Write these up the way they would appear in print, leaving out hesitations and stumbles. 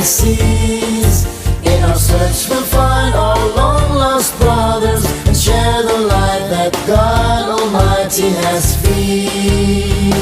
seas. In our search we'll find our long lost brothers and share the light that God Almighty has freed.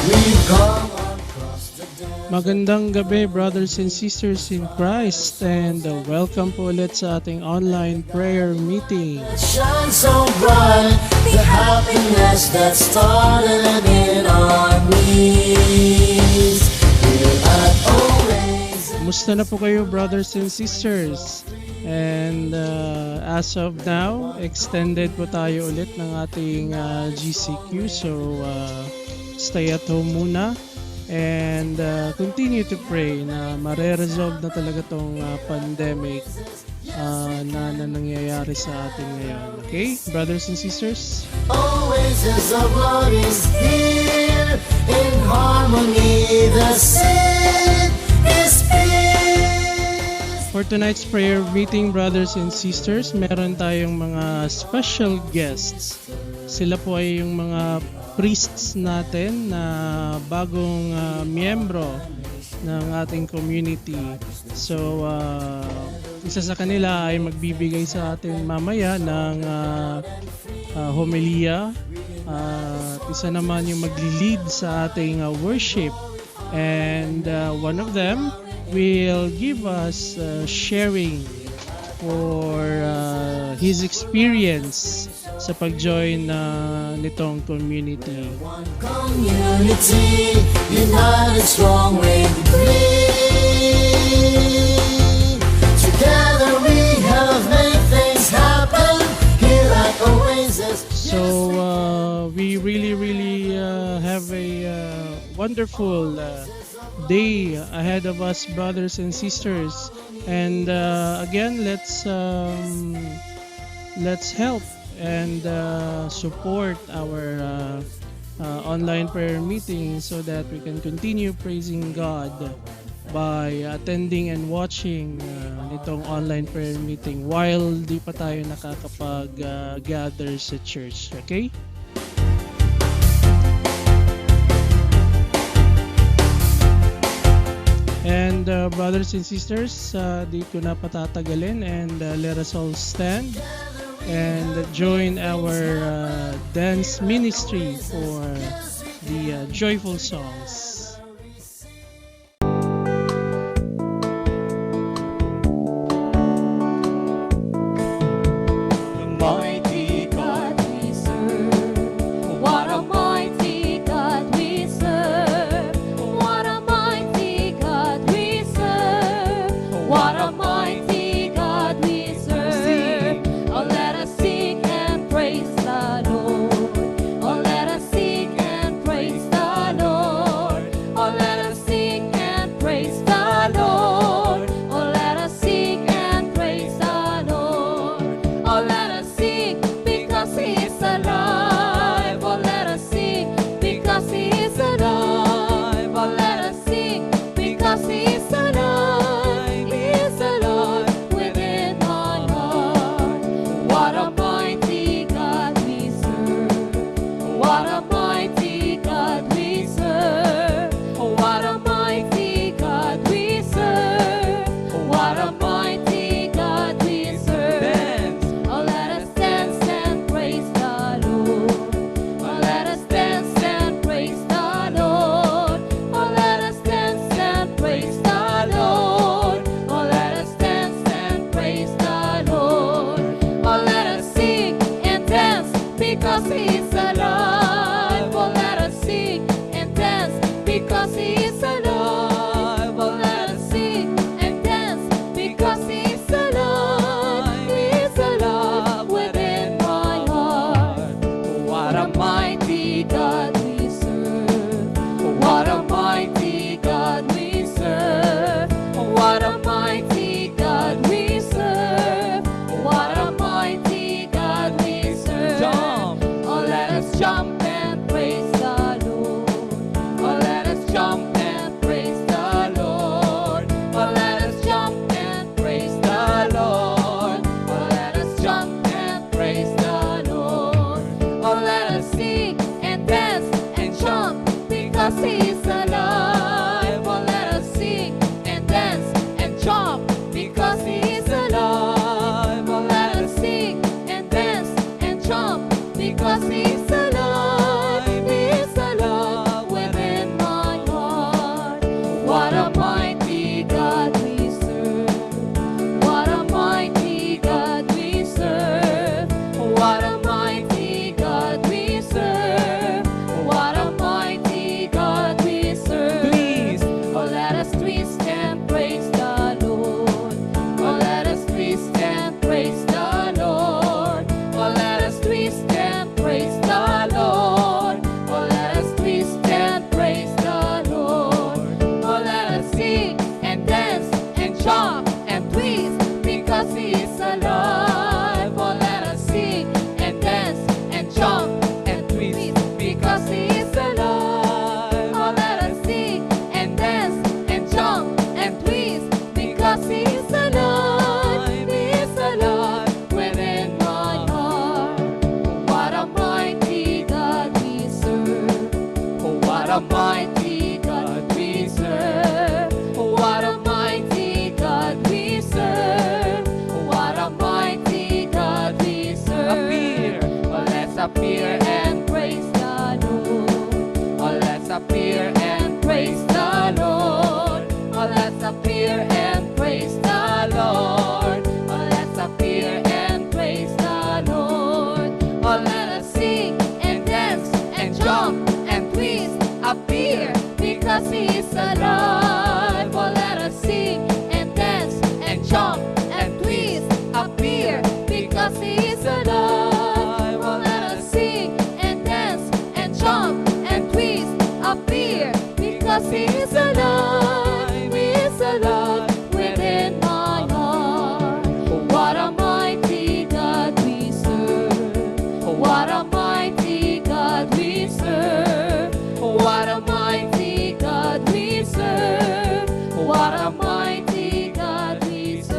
We've come across the desert. Magandang gabi, brothers and sisters in Christ, and welcome po ulit sa ating online prayer meeting. That shines so bright, the happiness that started in our knees. Here at Oasis. Kumusta na po kayo, brothers and sisters? And as of now, extended po tayo ulit ng ating GCQ. So, stay at home muna. And continue to pray na mare-resolve na talaga tong pandemic na nangyayari sa atin ngayon. Okay, brothers and sisters? Oasis of love is here, in harmony the sin is peace. For tonight's prayer meeting, brothers and sisters, meron tayong mga special guests. Sila po ay yung mga priests natin na bagong miyembro ng ating community. So, isa sa kanila ay magbibigay sa atin mamaya ng homilia. Isa naman yung magli-lead sa ating worship. And one of them will give us sharing for his experience sa pag-join nitong community. One community, united, strong, and free. Together we have made things happen here at Oasis. So we really have a wonderful day ahead of us, brothers and sisters. And again, let's help and support our online prayer meeting so that we can continue praising God by attending and watching nitong online prayer meeting while di pa tayo nakakapag-gather sa church. Okay? And brothers and sisters, di ko na patatagalin, and let us all stand and join our dance ministry for the joyful songs. Mighty God we serve. What a mighty God we serve. What a mighty God we serve. What a mighty God we serve. Oh, let us sing and praise the Lord. Oh, let us sing and praise the Lord. appear and praise the Lord. Oh, let's appear and praise the Lord. Oh, let's appear and praise the Lord. Oh, let's appear and praise the Lord. Oh, let us sing and dance and jump and twist, appear because He is alive. Oh, let us sing and dance and jump and twist, appear because He is alive. Oh, let us sing and dance and jump and twist, appear because He is alive. He is alive within my heart. What a mighty God we serve. What a mighty God we serve. What a mighty God we serve. What a mighty God we serve.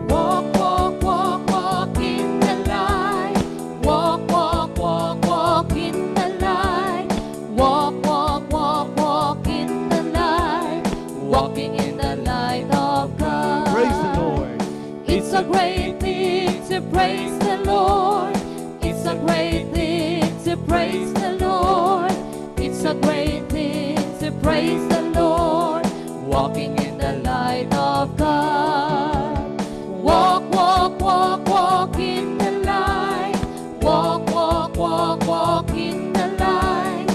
Walk, walk, walk, walk in the light. Walk, walk, walk, walk in the light. Walk, walk, walk, walk in the light. Walking in the light of God. Praise the Lord. It's a great thing to praise the Lord. It's a great thing to praise the Lord. It's a great thing to praise the Lord. Walking in the light of God. Walk, walk, walk, walk in the light. Walk, walk, walk, walk in the light.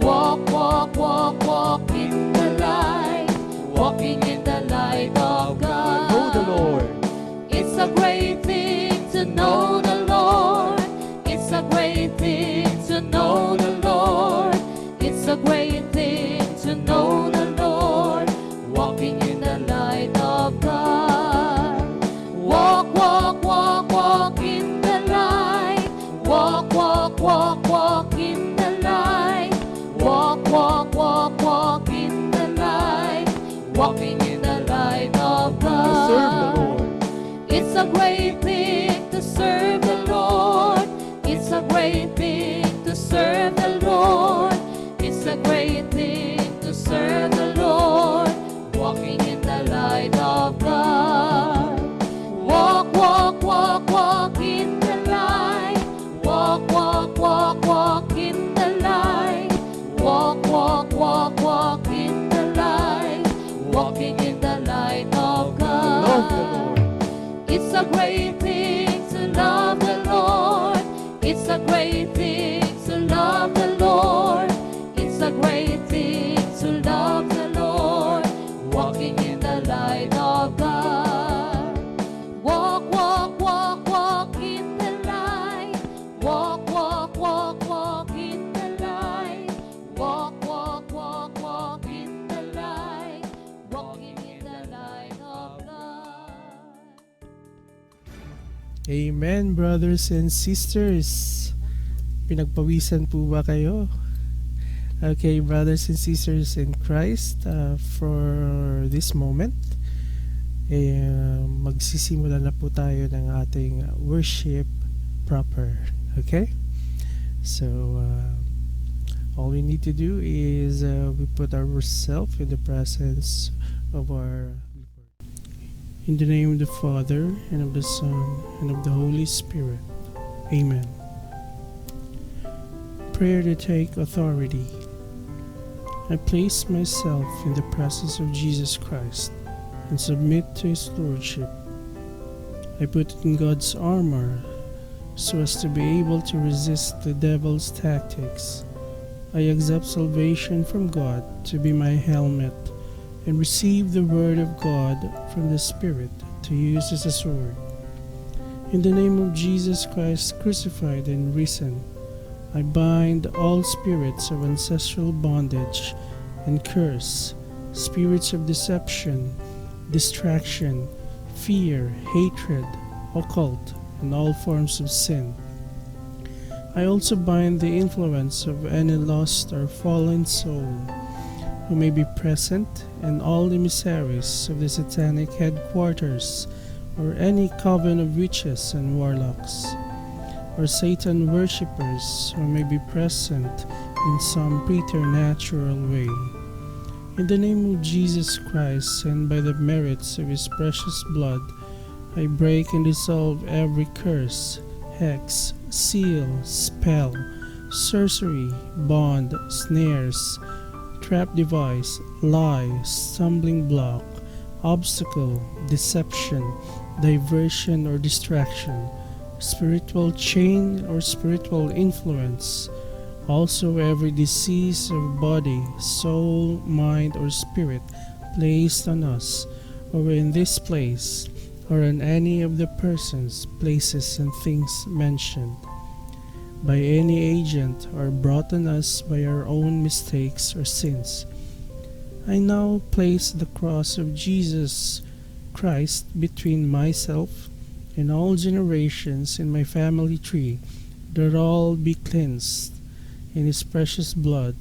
Walk, walk, walk, walk in the light. Walking in the light of God. Know the Lord. It's a great thing to know the Lord. It's a great thing to know the Lord. It's a great thing to know the Lord. Walking in the light of God. Walk, walk, walk, walk in the light. Walk, walk, walk, walk in the light. Walk, walk, walk, walk in the light. Walking in the light of God. Serve the Lord. It's a great thing to serve the Lord. It's a great thing to serve the Lord. It's a great thing to serve the Lord. Walking in the light of God. Walk, walk, walk, walk in the light. Walk, walk, walk, walk in the light. Walk, walk, walk, walk in the light. Walking in the light of God. Love the Lord. It's a great thing to love the Lord. It's a great thing to love the Lord. It's a great thing to love the Lord. Walking in the light of God. Walk, walk, walk, walk in the light. Walk, walk, walk, walk in the light. Walk, walk, walk, walk in the light. Walking in the light of God. Amen, brothers and sisters. Pinagpawisan po ba kayo? Okay, brothers and sisters in Christ, for this moment, magsisimula na po tayo ng ating worship proper. Okay? So, all we need to do is we put ourselves in the presence of our Lord. In the name of the Father, and of the Son, and of the Holy Spirit. Amen. Prayer to take authority. I place myself in the presence of Jesus Christ and submit to His Lordship. I put on God's armor so as to be able to resist the devil's tactics. I accept salvation from God to be my helmet and receive the Word of God from the Spirit to use as a sword. In the name of Jesus Christ crucified and risen, I bind all spirits of ancestral bondage and curse, spirits of deception, distraction, fear, hatred, occult, and all forms of sin. I also bind the influence of any lost or fallen soul who may be present and all emissaries of the satanic headquarters or any coven of witches and warlocks. or Satan worshippers who may be present in some preternatural way. In the name of Jesus Christ and by the merits of His precious blood, I break and dissolve every curse, hex, seal, spell, sorcery, bond, snares, trap device, lie, stumbling block, obstacle, deception, diversion or distraction, spiritual chain or spiritual influence, also every disease of body, soul, mind, or spirit placed on us, or in this place, or on any of the persons, places, and things mentioned, by any agent, or brought on us by our own mistakes or sins. I now place the cross of Jesus Christ between myself and all generations in my family tree, that all be cleansed in His precious blood.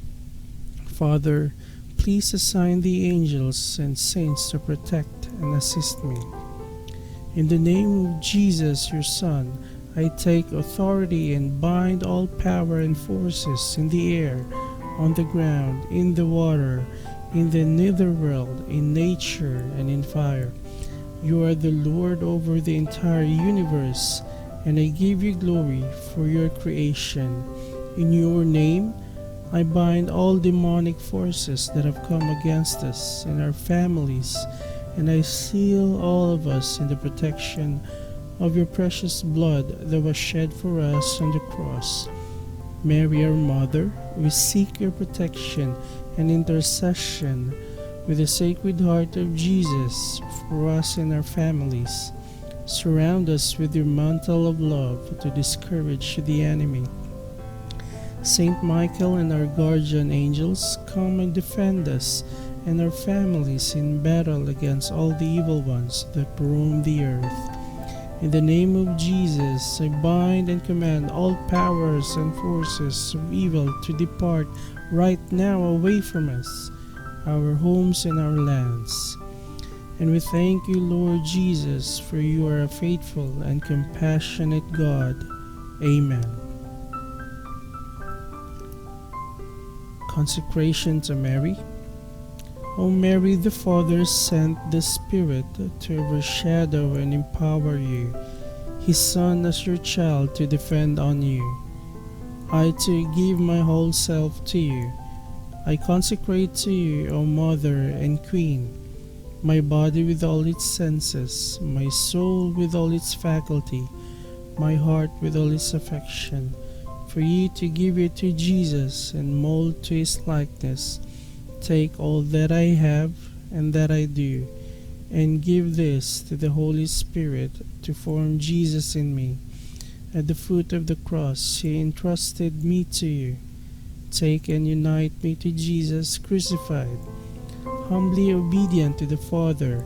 Father, please assign the angels and saints to protect and assist me. In the name of Jesus, your Son, I take authority and bind all power and forces in the air, on the ground, in the water, in the netherworld, in nature, and in fire. You are the Lord over the entire universe, and I give you glory for your creation. In your name, I bind all demonic forces that have come against us and our families, and I seal all of us in the protection of your precious blood that was shed for us on the cross. Mary, our Mother, we seek your protection and intercession with the Sacred Heart of Jesus for us and our families. Surround us with your mantle of love to discourage the enemy. Saint Michael and our guardian angels, come and defend us and our families in battle against all the evil ones that roam the earth. In the name of Jesus, I bind and command all powers and forces of evil to depart right now away from us, our homes and our lands. And we thank you, Lord Jesus, for you are a faithful and compassionate God. Amen. Consecration to Mary. O Mary, the Father sent the Spirit to overshadow and empower you, His Son as your child to defend on you. I too give my whole self to you. I consecrate to you, O Mother and Queen, my body with all its senses, my soul with all its faculty, my heart with all its affection, for you to give it to Jesus and mold to His likeness. Take all that I have and that I do, and give this to the Holy Spirit to form Jesus in me. At the foot of the cross He entrusted me to you. Take and unite me to Jesus crucified, humbly obedient to the Father,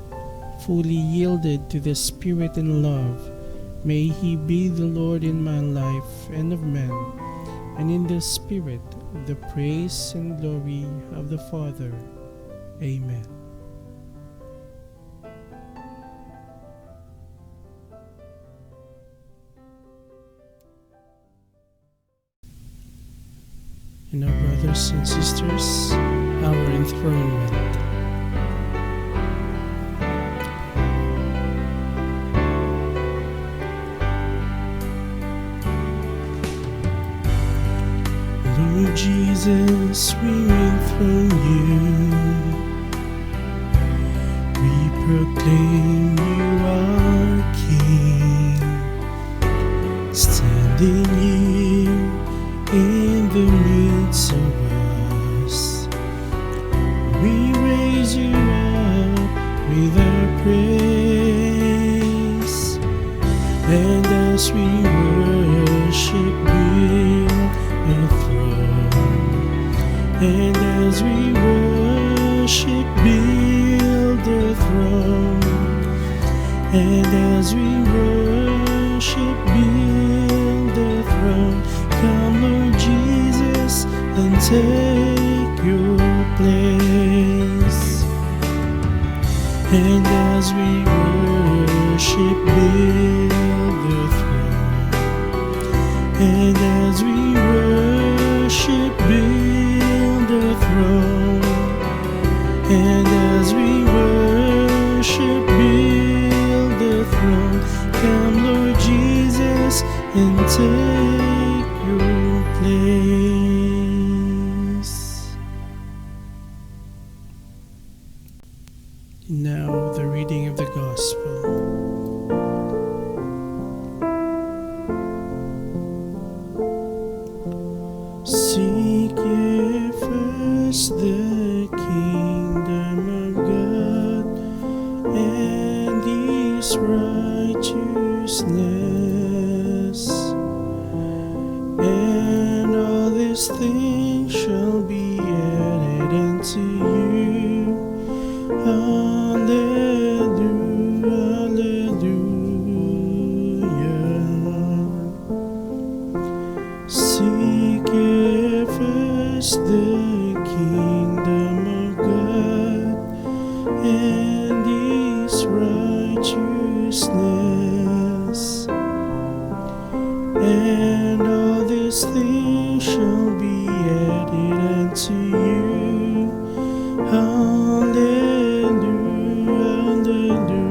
fully yielded to the Spirit in love. May He be the Lord in my life and of men, and in the Spirit the praise and glory of the Father. Amen. And our brothers and sisters, our enthronement. Lord Jesus, we enthrone you. We proclaim you our King, standing here in the midst of us. We raise you up with our praise, and as we worship you, and as we worship, build the throne. And as we worship, build the throne. Come, Lord Jesus, and take your place. And as we worship, build the throne. as we worship, build a throne. And as we worship, build a throne. Come, Lord Jesus, and take your place. Now, the reading of the Gospel. Seek ye first the kingdom of God and His righteousness, and all these things shall be added unto you. Hallelujah, hallelujah. Seek ye first the kingdom of God and His righteousness, and all these things shall be added unto you. Hallelujah, hallelujah.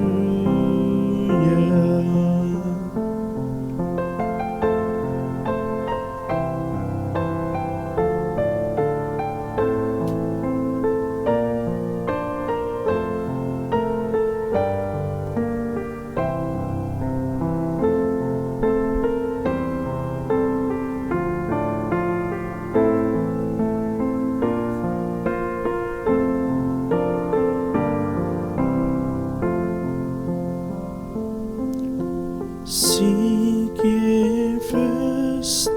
Seek ye first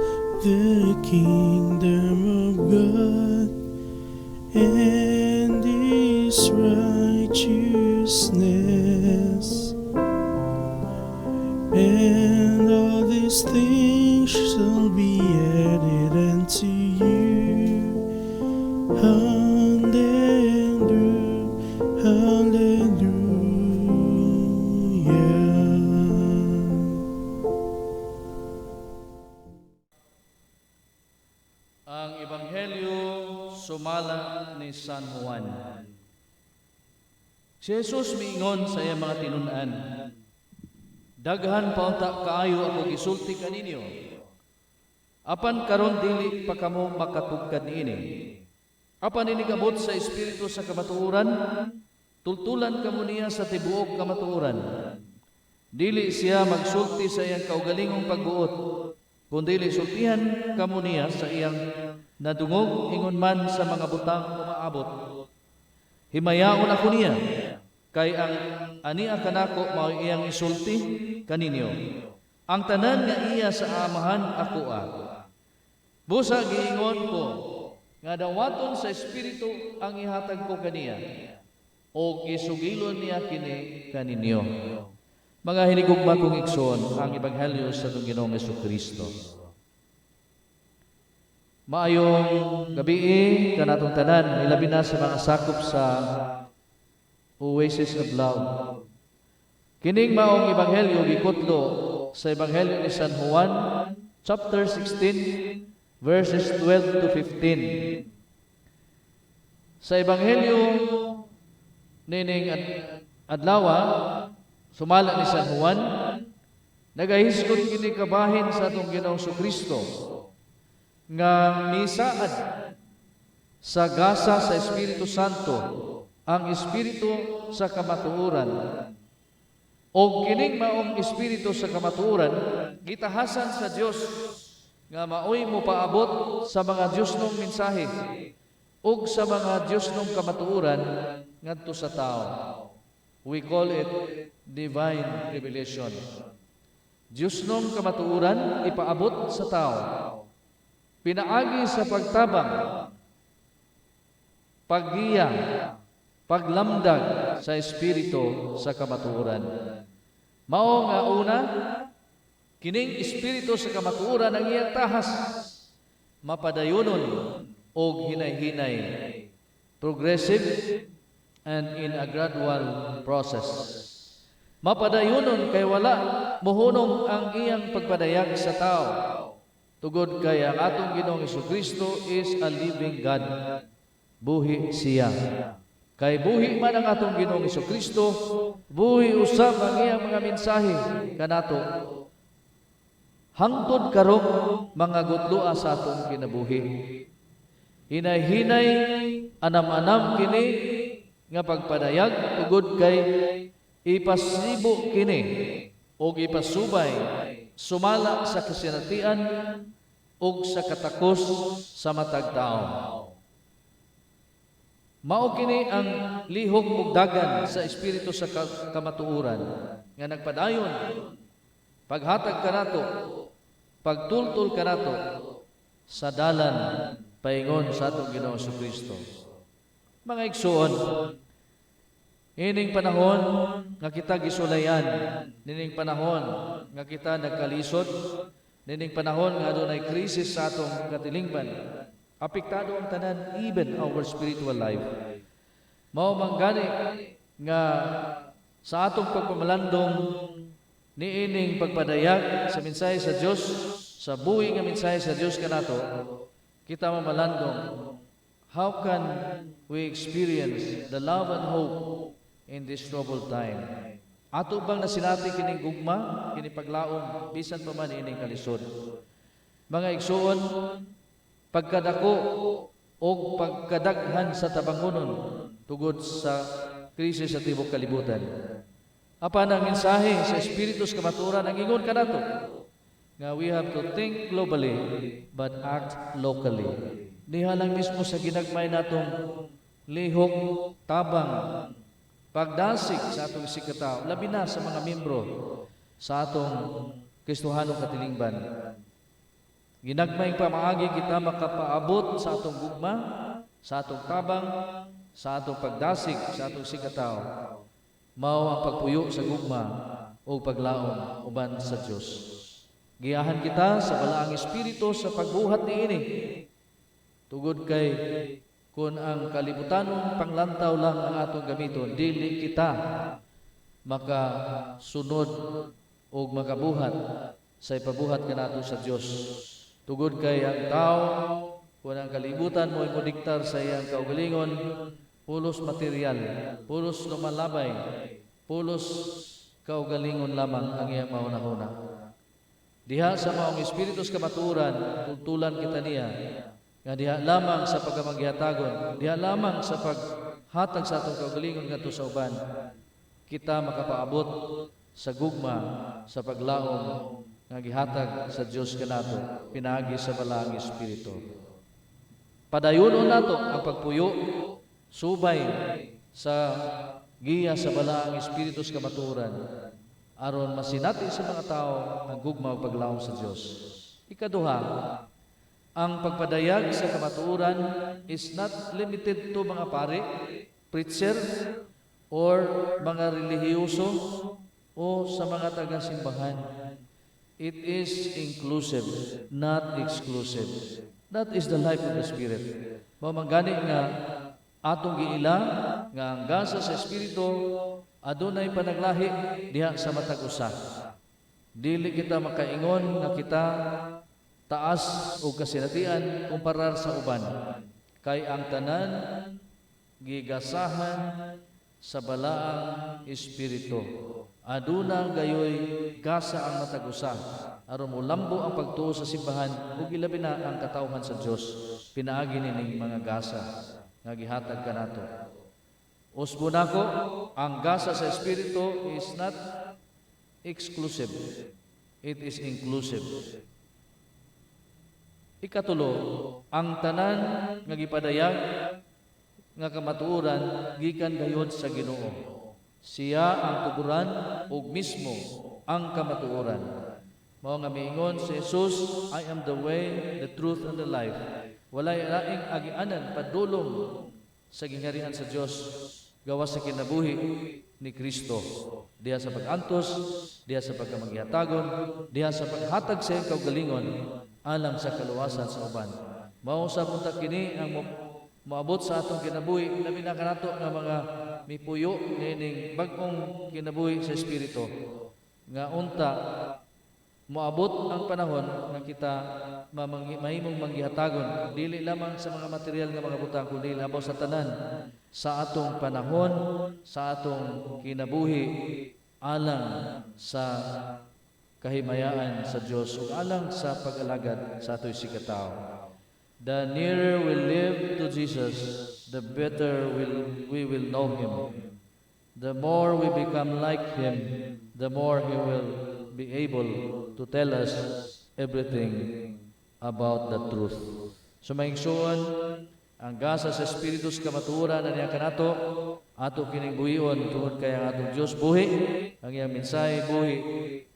the kingdom of God and His righteousness, and all these things shall be added unto you. Hallelujah, hallelujah. Ang Ebanghelyo sumala ni San Juan. Si Jesus miingon sa iyang mga tinunan, daghan paunta kaayo ako gisulti kaninyo. Apan karon dili pa kamo makatugkad niini. Apan inigabot sa espiritu sa kamatuoran, tultulan kamo niya sa tibuok kamatuoran. Dili siya magsulti sa iyang kaugalingong pagbuot, kundi sultihan kamo niya sa iyang nadungog ingon man sa mga butang umaabot. Himayaon ako niya, kay ang ania kanako mao iyang isulti kaninyo. Ang tanan nga iya sa amahan ako Busa giingon ko nga dawaton sa espiritu ang ihatag ko kaniya, o isugilon niya kini kaninyo. Mga hinigugma kong igsoon, ang Ebanghelyo sa atong Ginoong Jesucristo. Maayong gabi kanatong tanan, ilabi na sa mga sakop sa Oasis of Love. Kining maong Ebanghelyo gikutlo sa Ebanghelyo ni San Juan, chapter 16, verses 12 to 15. Sa Ebanghelyo nining adlawa, sumala ni San Juan, nagahiskot kini kabahin sa atong Ginoong Jesucristo nga misaad sa gasa sa Espiritu Santo ang Espiritu sa kamatuoran. O kining maong Espiritu sa kamatuoran gitahasan sa Dios nga maoy mo paabot sa mga Diosnong mensahe ug sa mga Diosnong kamatuoran ngadto sa tao. We call it divine revelation. Diosnong kamatuoran ipaabot sa tao. Pinaagi sa pagtabang, paggiya, paglamdag sa Espiritu sa kamatuoran. Mao nga una, kining Espiritu sa kamatuoran ang iyang tahas, mapadayonon o hinay-hinay, progressive and in a gradual process. Mapadayonon kay wala mohunong ang iyang pagpadayag sa tao. Tugod kay ang atong Ginoong Jesucristo is a living God. Buhi siya. Kay buhi man ang atong Ginoong Jesucristo, buhi usab ang iyang mga mensahe kanato. Hangtod karong mga gudloa sa atong kinabuhi. Hinay-hinay, anam-anam kini nga pagpadayag tugod kay ipasibo kini o ipasubay sumala sa kasinatian o sa katakos sa matag tao. Mao kini ang lihok ug dagan sa espiritu sa kamatuoran nga nagpadayon paghatag kanato, pagtultol kanato sa dalan paingon sa atong Ginoong Jesucristo. Mga igsoon, ining panahon nga kita gisulayan, nining panahon nga kita nagkalisod, nining panahon nga adunay krisis sa atong katilingban, apektado ang tanan, even our spiritual life. Mao manggani nga sa atong pagpamalandong niining pagpadayag sa mensahe sa Dios, sa buhi nga mensahe sa Dios kanato, kita mamalandong how can we experience the love and hope in this troubled time. Ato bang nasinati kining gugma, kini paglaom bisan pa man ining kalisod. Mga igsoon, pagkadako o pagkadaghan sa tabangonon tugod sa krisis sa tibok kalibutan. Apan ang mensahe sa Espiritu sa kamatuoran ang ingon kanato nga we have to think globally but act locally. Diha lang mismo sa ginagmay natong lihok, tabang, pagdasig sa atong sikataw, labi na sa mga membro sa atong Kristohanong katilingban. Ginagmayng pamaagi kita makapaabot sa atong gugma, sa atong tabang, sa atong pagdasig, sa atong sikataw. Mao ang pagpuyo sa gugma o paglaom uban sa Dios. Giyahan kita sa balaang espiritu sa pagbuhat niini. Tugod kay kung ang kalibutanong panglantaw lang ang atong gamiton, dili kita makasunod o makabuhat sa ipabuhat kanato sa Dios. Tugod kay ang tao, kung ang kalibutan mo imodiktar sa iyang kaugalingon, pulos material, pulos lumalabay, pulos kaugalingon lamang ang iyang mahuna-huna. Diha sa maong espiritu sa kamatuoran, tultulan kita niya, nga diha lamang sa pagkamanggihatagon, diha lamang sa paghatag sa atong kaugalingon ngadto sa uban, kita makapaabot sa gugma, sa paglaom nga gihatag sa Dios kanato, pinaagi sa balaang espiritu. Padayonon nato ang pagpuyo, subay sa giya sa balaang espiritu sa kamatuoran, aron masinati sa mga tao ang gugma ug paglaom sa Dios. Ikaduha, ang pagpadayag sa kamatuoran is not limited to mga pari, preacher, or mga relihiyoso o sa mga taga-simbahan. It is inclusive, not exclusive. That is the life of the Spirit. Mamanggani nga atong giila nga ang gasa sa Espiritu adunay panaglahi diha sa matag usa. Dili kita makaingon nga kita taas o kasinatian kumparar sa uban. Kay ang tanan gigasahan sa balaang Espiritu. Aduna gayoy gasa ang matag usa aron molambo ang pagtuo sa simbahan ug ilabi na ang katawhan sa Dios. Pinaagi nining mga gasa nga gihatag kanato. Usbo nako, ang gasa sa Espiritu is not exclusive. It is inclusive. Ikatulo, ang tanan nga gipadayag nga kamatuoran gikan gayud sa Ginoo. Siya ang tuguran ug mismo ang kamatuoran. Mao nga miingon si Jesus, I am the way, the truth, and the life. Walay laing agianan padulong sa gingharian sa Dios gawas sa kinabuhi ni Kristo. Diha sa pag-antos, diha sa pagkamanggihatagon, diha sa paghatag sa iyang kaugalingon alang sa kaluwasan sa uban. Mao sa punta kini ang moabot sa atong kinabuhi, labi na kanato nga mga mipuyo nining bag-ong kinabuhi sa Espiritu. Nga unta moabot ang panahon nga kita mahimong manggihatagon dili lamang sa mga material nga mga butang kundi labaw sa tanan sa atong panahon, sa atong kinabuhi alang sa kahimayaan sa Dios ug alang sa pag-alagad sa atoy sikatawo. The nearer we live to Jesus, the better we will know Him. The more we become like Him, the more He will be able to tell us everything about the truth. So maingsuon, ang gasa sa Espiritus kamatuoran na niya kanato, ato kining buhion tungod kay ang atong Dios buhi, ang iyang mensahe buhi,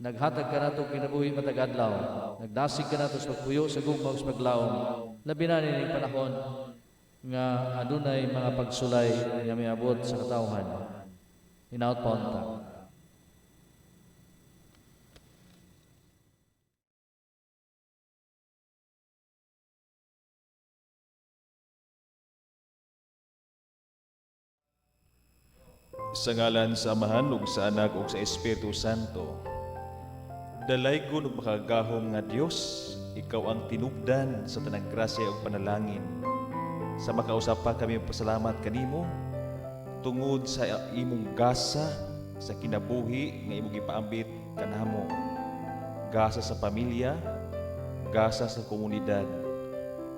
naghatag kanato kinabuhi matag adlaw, nagdasig kanato sa pagpuyo sa gugma ug sa paglaom. Labi na nining panahon nga adunay mga pagsulay nga miabot sa katawhan. Hinaut pa unta. Sa ngalan sa Amahan ug sa Anak ug sa Espiritu Santo. Dalaygon ug makagahom nga Dios, ikaw ang tinubdan sa tanang grasya ug panalangin. Sa makausap pa kami pasalamat kanimo tungod sa imong gasa sa kinabuhi nga imong gipaambit kanamo. Gasa sa pamilya, gasa sa komunidad,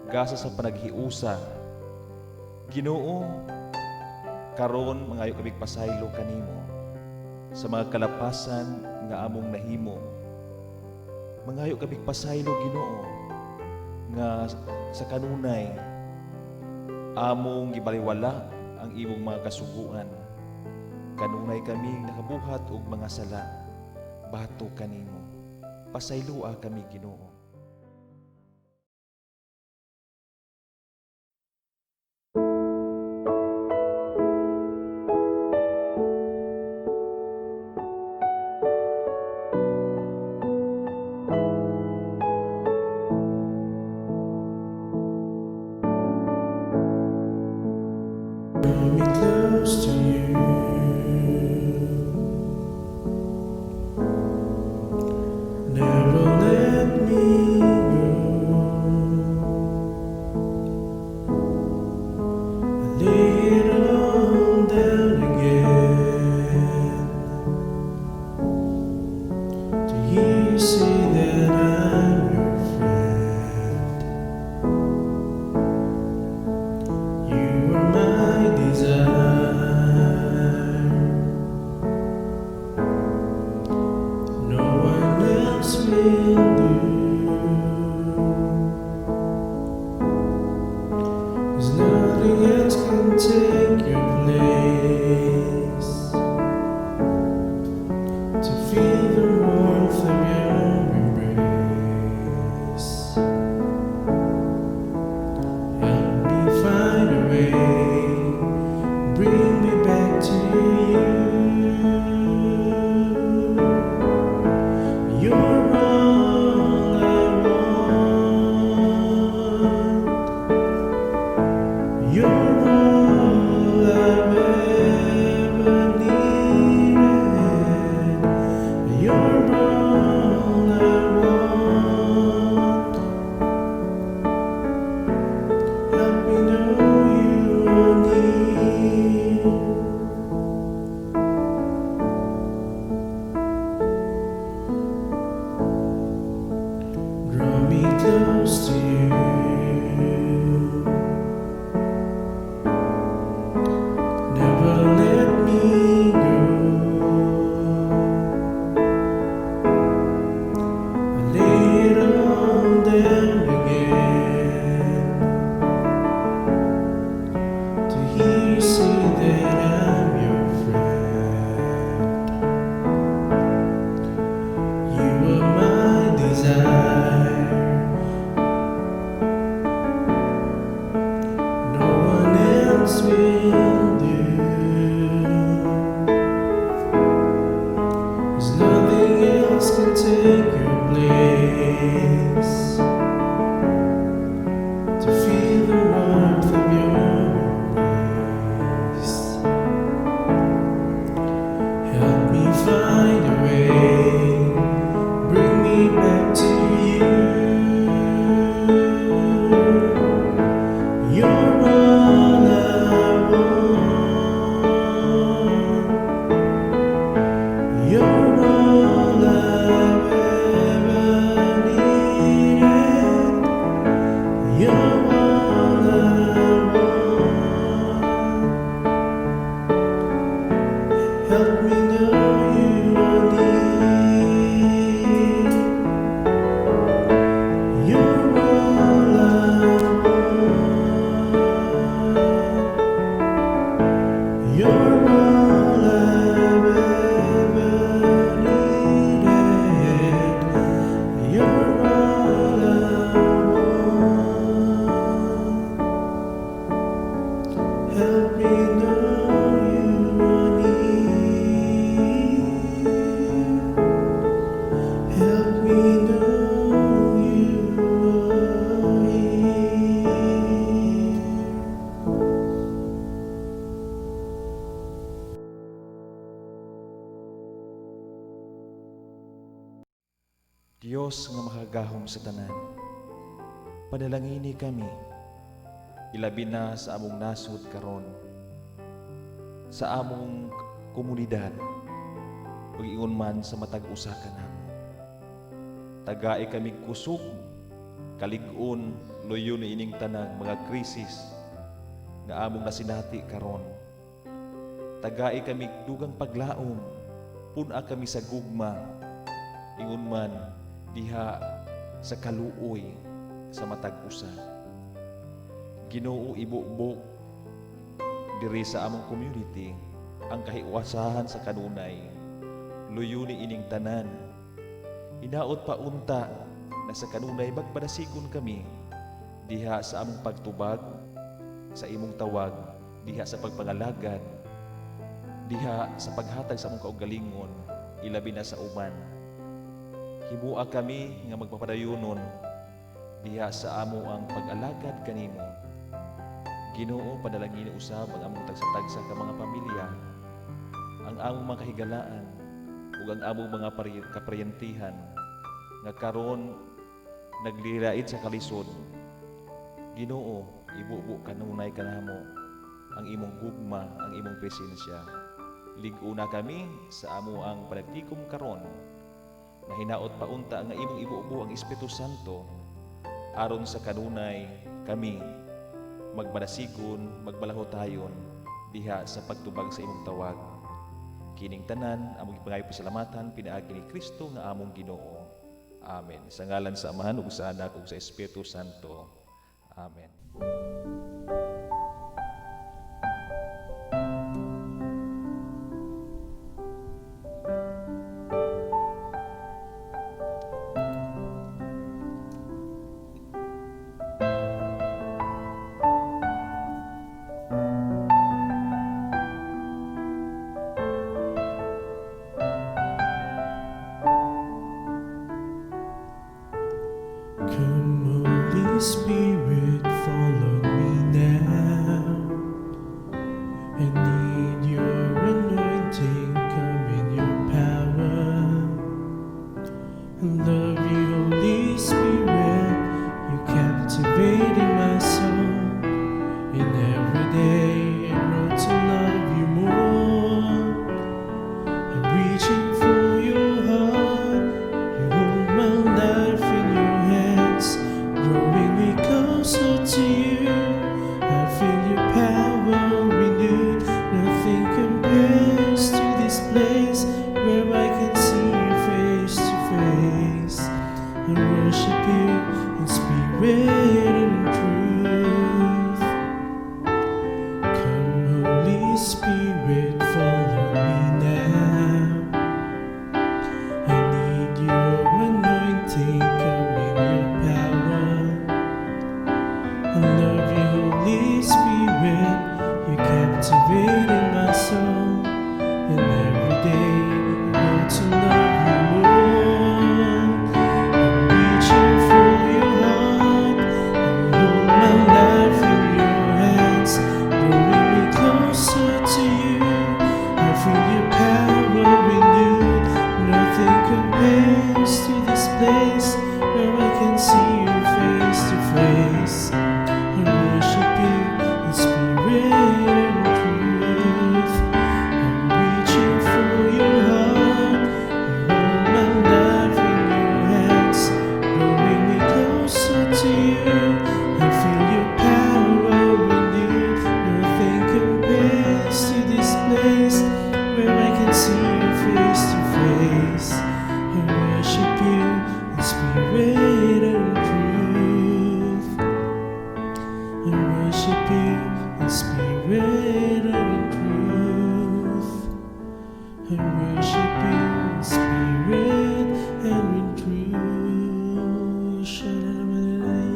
gasa sa panaghiusa. Ginoo, karon mangayo kami pasaylo kanimo sa mga kalapasan nga among nahimo. Mangayo kami pasaylo Ginoo nga sa kanunay among gibaliwala ang imong mga kasuguan. Kanunay kami nakabuhat og mga sala. Bato kanimo. Pasayloa kami Ginoo. Bring me close to you. Never let me go. I lay it all down again to hear you say that I'm your friend. You are my desire. No one else will do. 'Cause nothing else can take your place. To feel the warmth of your embrace. Help me find a way, bring me back to you. You're all I want. You're all I've ever needed. You're all I want. Help me know you are near. Draw me close to you. Never let me go. I lay it all down again to hear you say that I'm your friend. You are my desire. nga makagahom sa tanan. Panalangini kami, ilabi na sa among nasud karon, sa among komunidad, pag-ingon man sa matag usa ka namo. Tagai kami kusog, kalig-on, loyo na ining tanang mga krisis nga among nasinati karon. Tagai kami dugang paglaom, puna kami sa gugma, ingon man diha sa kaluoy sa matag usa. Ginoo, ibukbok diri sa among community ang kahiwasahan sa kanunay, luyo ni ining tanan. Hinaot pa unta na sa kanunay magpadasigon kami diha sa among pagtubag sa imong tawag, diha sa pagpangalagad, diha sa paghatag sa among kaugalingon, ilabi na sa uman. Himua kami nga magpapadayonon diha sa amo ang pag-alagad kanimo. Ginoo, padalangin usab ang among tagsa-tagsa ka mga pamilya, ang among mga kahigalaan ug ang among mga kapriyentihan nga karon naglilait sa kalisod. Ginoo, ibubo kanunay kanamo ang imong gugma, ang imong presensya. Lig-una kami sa amo ang panagtikom karon na hinaot pa unta nga imong ibubo ang Espiritu Santo aron sa kanunay kami magbanasigon, magbalahotayon diha sa pagtubag sa imong tawag. Kining tanan among ipangayo pasalamatan pinaagi ni Kristo nga among Ginoo. Amen. Sa ngalan sa Amahan ug sa Anak ug sa Espiritu Santo. Amen. Come, Holy Spirit, follow me now. I need your anointing, come in your power. I love you, Holy Spirit, you're captivating my soul. And every day I grow to love you more. I'm reaching for your heart, you hold my life in your hands, drawing me closer to you. I feel your power renewed, nothing compares to this place where I can see you face to face and worship you in spirit and in truth. Come, Holy Spirit, follow me now. I need your anointing, come in your power. I love you, Holy Spirit, you're captivating my soul. And every day I want to love you more. I'm reaching for your heart, and hold my life in your hands, drawing me closer to you. I feel your power renewed, nothing compares to this place where I can see you face to face and worship you in spirit and truth. I'm reaching for your heart, you hold my life in your hands, drawing me closer to you. I feel your power renewed, nothing compares to this place where I can see you face to face and worship you in spirit and truth. I worship you in spirit and in truth. I worship you in spirit and in truth. Shalom,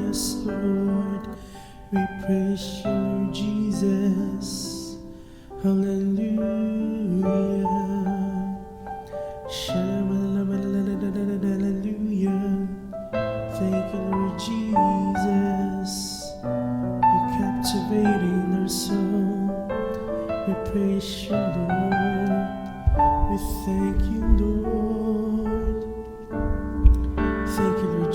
yes, Lord. We praise you, Jesus. Hallelujah. Shalom, hallelujah. Thank you, Lord Jesus. You're captivating our soul. We praise you, Lord. We thank you, Lord. Thank you, Lord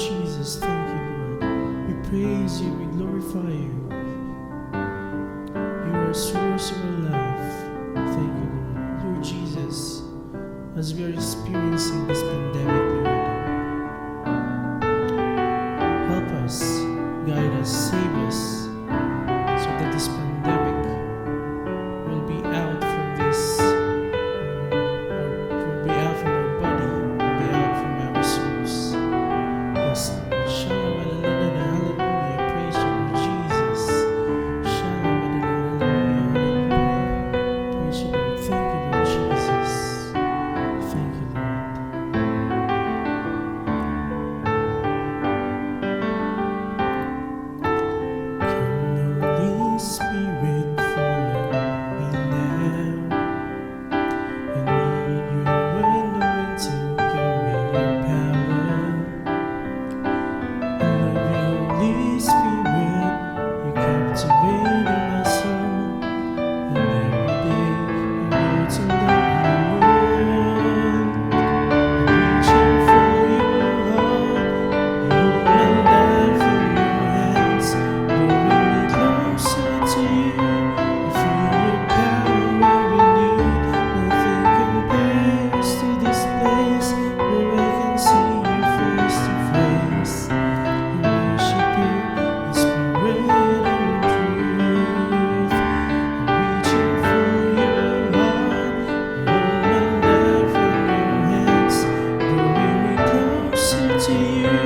praise you, we glorify you. You are a source of our love. Thank you, Lord. Lord Jesus, as we are experiencing this pandemic, Lord, help us, guide us, save us, so that this pandemic will be out from this, will be out from our body, will be out from our souls. Yes, Lord. Shalom, hallelujah, praise you, Lord Jesus. Shalom, hallelujah, praise you, Lord. Thank you, Lord Jesus. Thank you, Lord. Come, Holy Spirit, follow me now. I need your anointing, carry your power. I love you, Holy Spirit, you captivate my soul. And every day I want to love you more. Reaching for your heart, you hold my life in your hands, drawing me closer to you. I feel your power renewed. Nothing compares to this place where I can see you face to face. I worship you in spirit and in truth. I'm reaching for your heart, hold my life in your hands, drawing me closer to you.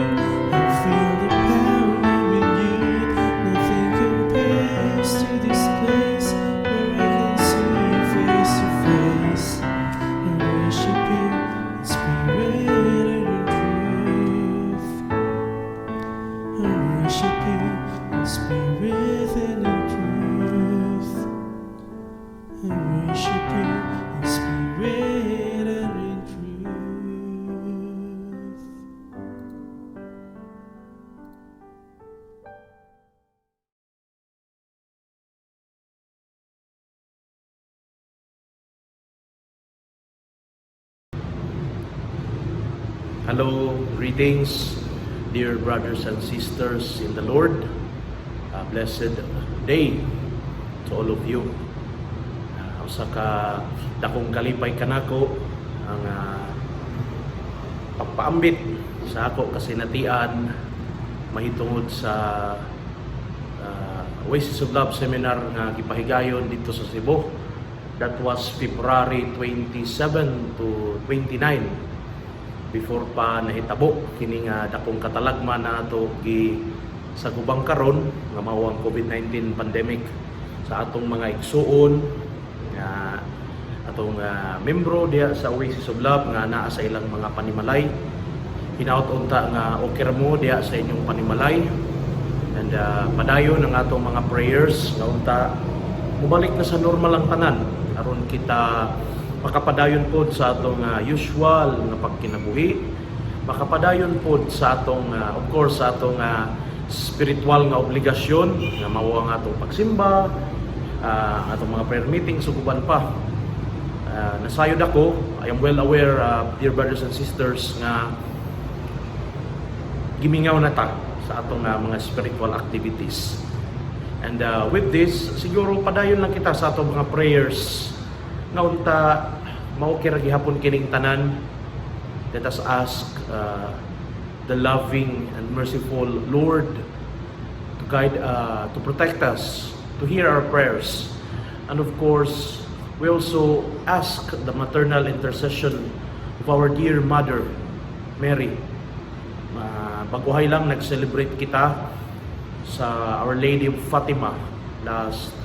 I feel the power renewed. Nothing compares to this place where I can see you face to face. I worship you in spirit and in truth. I worship you in spirit and in truth. I worship you in spirit and in truth. Hello, greetings, dear brothers and sisters in the Lord. A blessed day to all of you. Usa ka dakong kalipay kanako ang pagpaambit sa ako kasinatian mahitungod sa Oasis of Love seminar nga gipahigayon dito sa Cebu. That was February 27 to 29. Before pa nahitabo kini nga dakong katalagman na ato gi sa gubang karon nga mao ang COVID-19 pandemic sa atong mga igsuon nga atong membro diha sa Oasis of Love nga naa sa ilang mga panimalay. Hinaut unta nga okay ra mo diha sa inyong panimalay, and padayon ang atong mga prayers nga unta mubalik na sa normal ang tanan aron kita makapadayon pod sa atong usual nga pagkinabuhi, makapadayon pod sa atong of course sa atong spiritual nga obligasyon nga mao ang atong pagsimba, atong mga prayer meetings ug uban pa. Nasayod ako, I am well aware, dear brothers and sisters, nga gimingaw na ta sa atong mga spiritual activities. And with this, siguro padayon lang kita sa atong mga prayers nga unta mao kira gihapon kining tanan. Let us ask the loving and merciful Lord to guide, to protect us, to hear our prayers, and of course we also ask the maternal intercession of our dear Mother Mary. Baguhay lang nag-celebrate kita sa Our Lady of Fatima last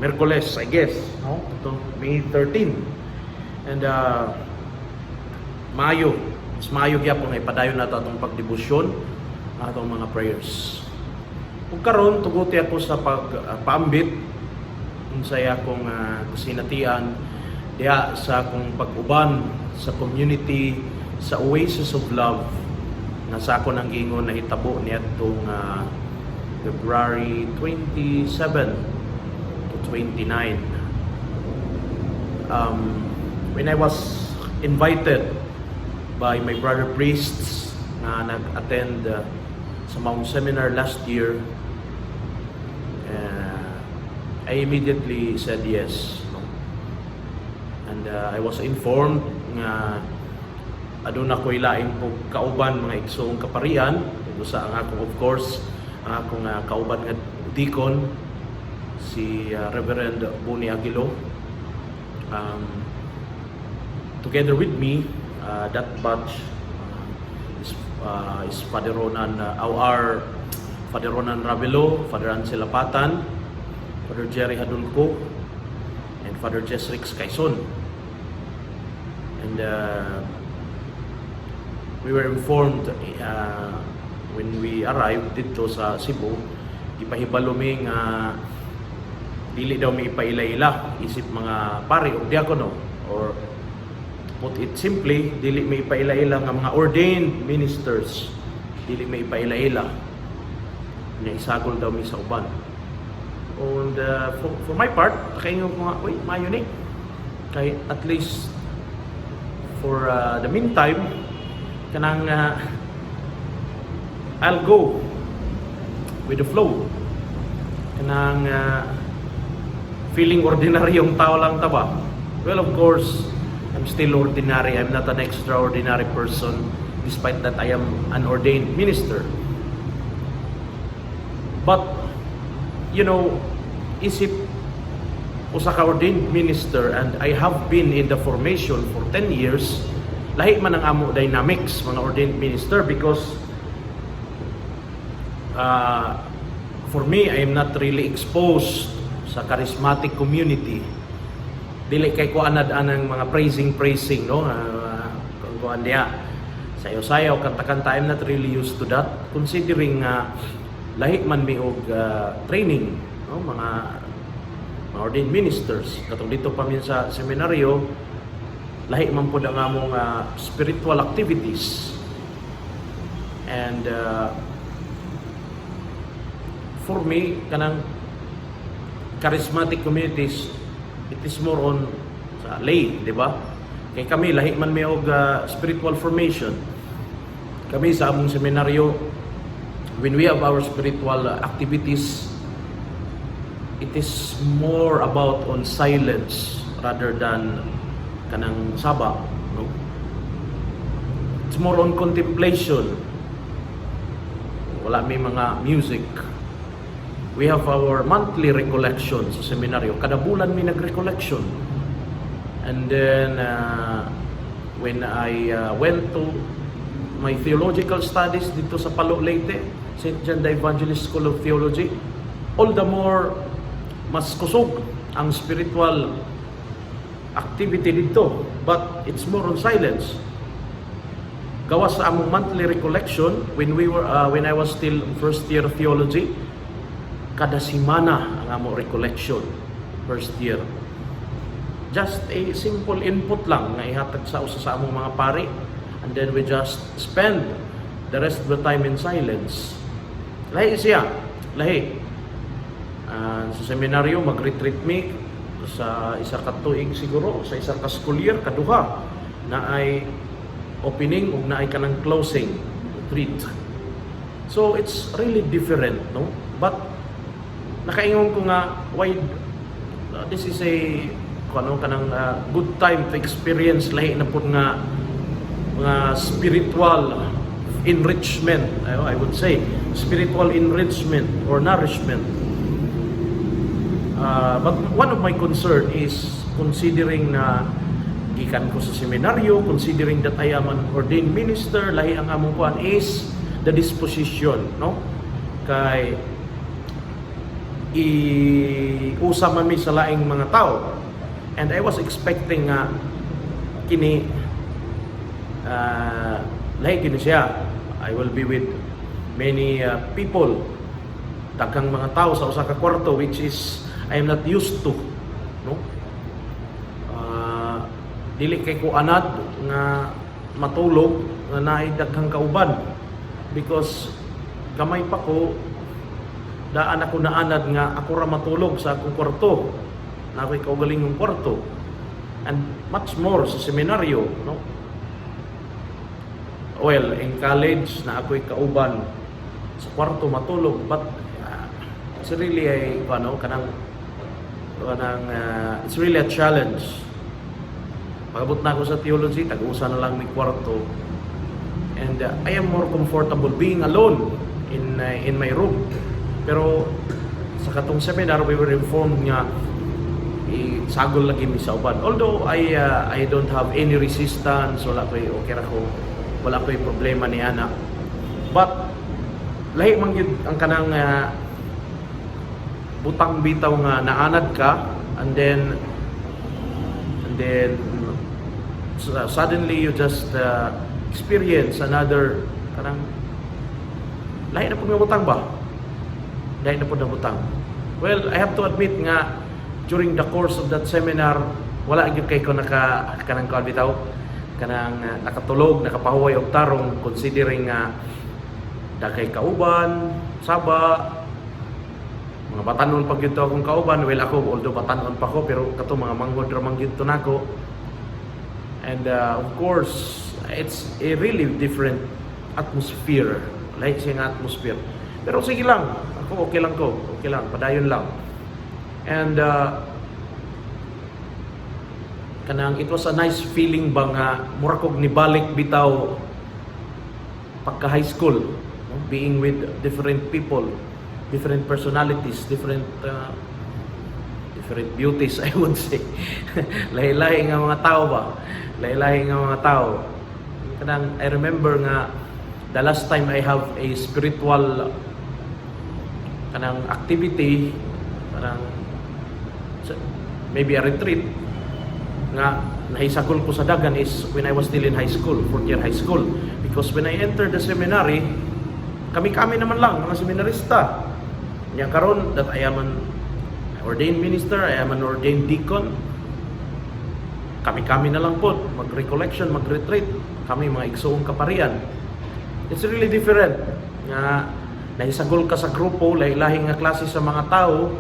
Merkules, I guess, no? Ito, May 13. And Mayo, mas Mayo gyapon ay padayon nato atong pagdebosyon, atong mga prayers. Ug karon tuguti ako sa pagpaambit unsay akong kasinatian diha sa akong pag-uban sa community sa Oasis of Love na sa ako nang giingon na hitabo niadtong February 27 to 29. When I was invited by my brother priests na nag-attend sa Mount Seminar last year. I immediately said yes. No? And I was informed nga aduna ko'y laing po kauban mga igsoong kaparian. Ito sa ang akong, of course, ang akong kauban nga deacon, si Reverend Boni Aguilo. Together with me, that batch is Father Ronan, our Father Ronan Ravelo, Father Ansel Apatan, Father Jerry Hadulco, and Father Jesrix Quaison. And we were informed when we arrived dito sa Cebu, ipahibalo mi nga dili daw mi ipaila-ila isip mga pari o diakono, or put it simply, dili mi ipaila-ila nga mga ordained ministers, dili mi ipaila-ila na isagol daw mi sa uban. And for my part, kayo ko nga, uy, mayo ni kay at least for the meantime kanang I'll go with the flow. Kanang feeling ordinary yung tao lang taba. Well, of course, I'm still ordinary. I'm not an extraordinary person despite that I am an ordained minister. But, you know, isip usa ka ordained minister, and I have been in the formation for 10 years, lahi man ang amo dynamics mga ordained minister, because for me, I am not really exposed sa charismatic community. Dili kay ko anad-anang mga praising, no? Kung kuan diya, sayaw-sayaw, kanta-kanta, I'm not really used to that. Considering lahi man mi og training, no? Mga ordained ministers. Katong dito pa min sa seminaryo, lahi man po ang among spiritual activities. And for me, kanang charismatic communities, it is more on sa lay, di ba? Kay kami, lahi man may og spiritual formation. Kami sa among seminaryo, when we have our spiritual activities, it is more about on silence rather than kanang saba, no? It's more on contemplation. Wala may mga music. We have our monthly recollection sa seminaryo. Kada bulan may nag-recollection. And then, when I went to my theological studies dito sa Palo Leyte, St. John the Evangelist School of Theology, all the more mas kusog ang spiritual activity dito. But it's more on silence. Gawas sa among monthly recollection, when I was still first year of theology, kada simana ang among recollection first year. Just a simple input lang na ihatag sa usa sa among mga pari, and then we just spend the rest of the time in silence. Lahi siya, lahi. Sa seminaryo mag-retreat me sa isa ka tuig siguro, sa isa ka school year, kaduha na ay opening ug na ay kanang closing retreat. So it's really different, no? But nakaingon ko nga, why this is a kanang good time to experience lahi na pud nga spiritual enrichment, I would say spiritual enrichment or nourishment. But one of my concern is considering na gikan ko sa seminaryo, considering that I am an ordained minister, lahi ang among kuan is the disposition, no? Kay usama mi sa laing mga tao, and I was expecting kini lahi kini siya, I will be with many people, daghang mga tao sa usa ka kwarto, which is I am not used to, no? Dili kay ko anad nga matulog nga naay daghang kauban, because gamay pa ko, daan ako naanad nga ako ra matulog sa akong kwarto, na ako'y kaugalingong kwarto. and much more sa seminaryo, no? Well, in college na ako'y kauban sa kwarto matulog, but it's really it's really a challenge. Pagabot na ako sa theology, tag-usa na lang may kwarto. And I am more comfortable being alone in my room. Pero sa katong seminar, we were informed nga sagol lagi mi sa uban. Although I don't have any resistance, wala ko'y problema ni ana. But lahi man gyud ang kanang butang bitaw nga naanad ka, and then suddenly you just experience another kanang lahi na pud nga butang ba? Lahi na pud na butang. Well, I have to admit nga during the course of that seminar, wala gyud kay ko kanang bitaw kanang nakatulog, nakapahuway og tarong, considering daghay kauban, saba, mga batanon pag gyud akong kauban. Well, ako although batanon pa ko, pero kato mga manghod ra man gyud nako. And of course, it's a really different atmosphere, like siyang atmosphere. Pero sige lang, ako okay lang, padayon lang. And kanang it was a nice feeling ba nga mura kog nibalik bitaw pagka high school, no? Being with different people, different personalities, different beauties, I would say. Lahi-lahi nga mga tao ba? Lahi-lahi nga mga tao. Kanang I remember nga the last time I have a spiritual kanang activity, parang maybe a retreat nga nahisagol ko sa dagan is when I was still in high school, 4th year high school. Because when I entered the seminary, kami naman lang, mga seminarista. Yang karon that I am an ordained minister, I am an ordained deacon. Kami na lang po, mag-recollection, mag-retreat. Kami mga igsoong kaparian. It's really different. Nga nahisagol ka sa grupo, lahi-lahi nga klase sa mga tao.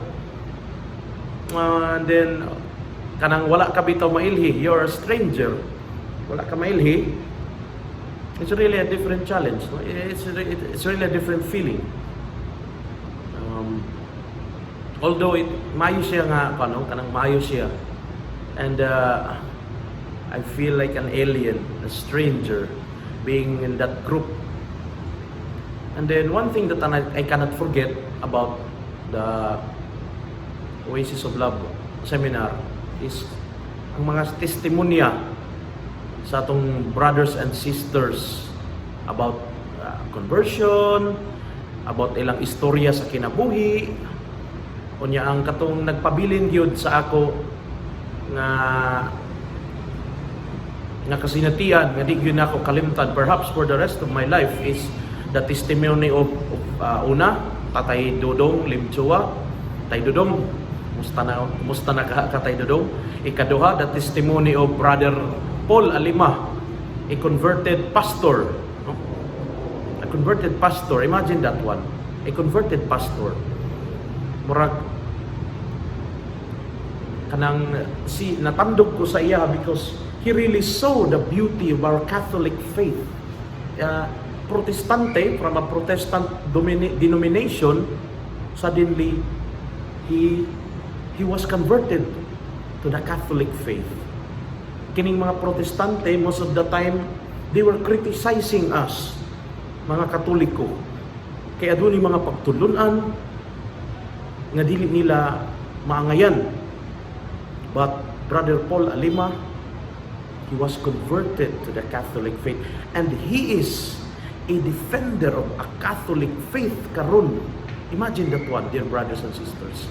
And then kanang wala ka bitaw mailhi, you're a stranger, wala ka mailhi, it's really a different challenge, no? It's really a different feeling. Although maayo siya nga kanang maayo siya, and I feel like an alien, a stranger being in that group. And then one thing that I cannot forget about the Oasis of Love seminar is ang mga testimonya sa atong brothers and sisters about conversion, about ilang istorya sa kinabuhi. Unya ang katong nagpabilin gyud sa ako nga kasinatian nga di gyud nako kalimtan perhaps for the rest of my life is the testimony of una, Tatay Dodong Limchua. Tay Dodong, kumusta na ka Tay Dodong? Ikaduha, the testimony of Brother Paul Alima, a converted pastor. No? A converted pastor, imagine that one. A converted pastor. Murag kanang natandog ko sa iya because he really saw the beauty of our Catholic faith. Protestante, from a Protestant denomination, suddenly he was converted to the Catholic faith. Kining mga Protestante, most of the time, they were criticizing us, mga Katoliko. Kaya doon yung mga pagtulunan nga dili nila maangayan. But Brother Paul Alima, he was converted to the Catholic faith, and he is a defender of a Catholic faith karon. Imagine that one, dear brothers and sisters.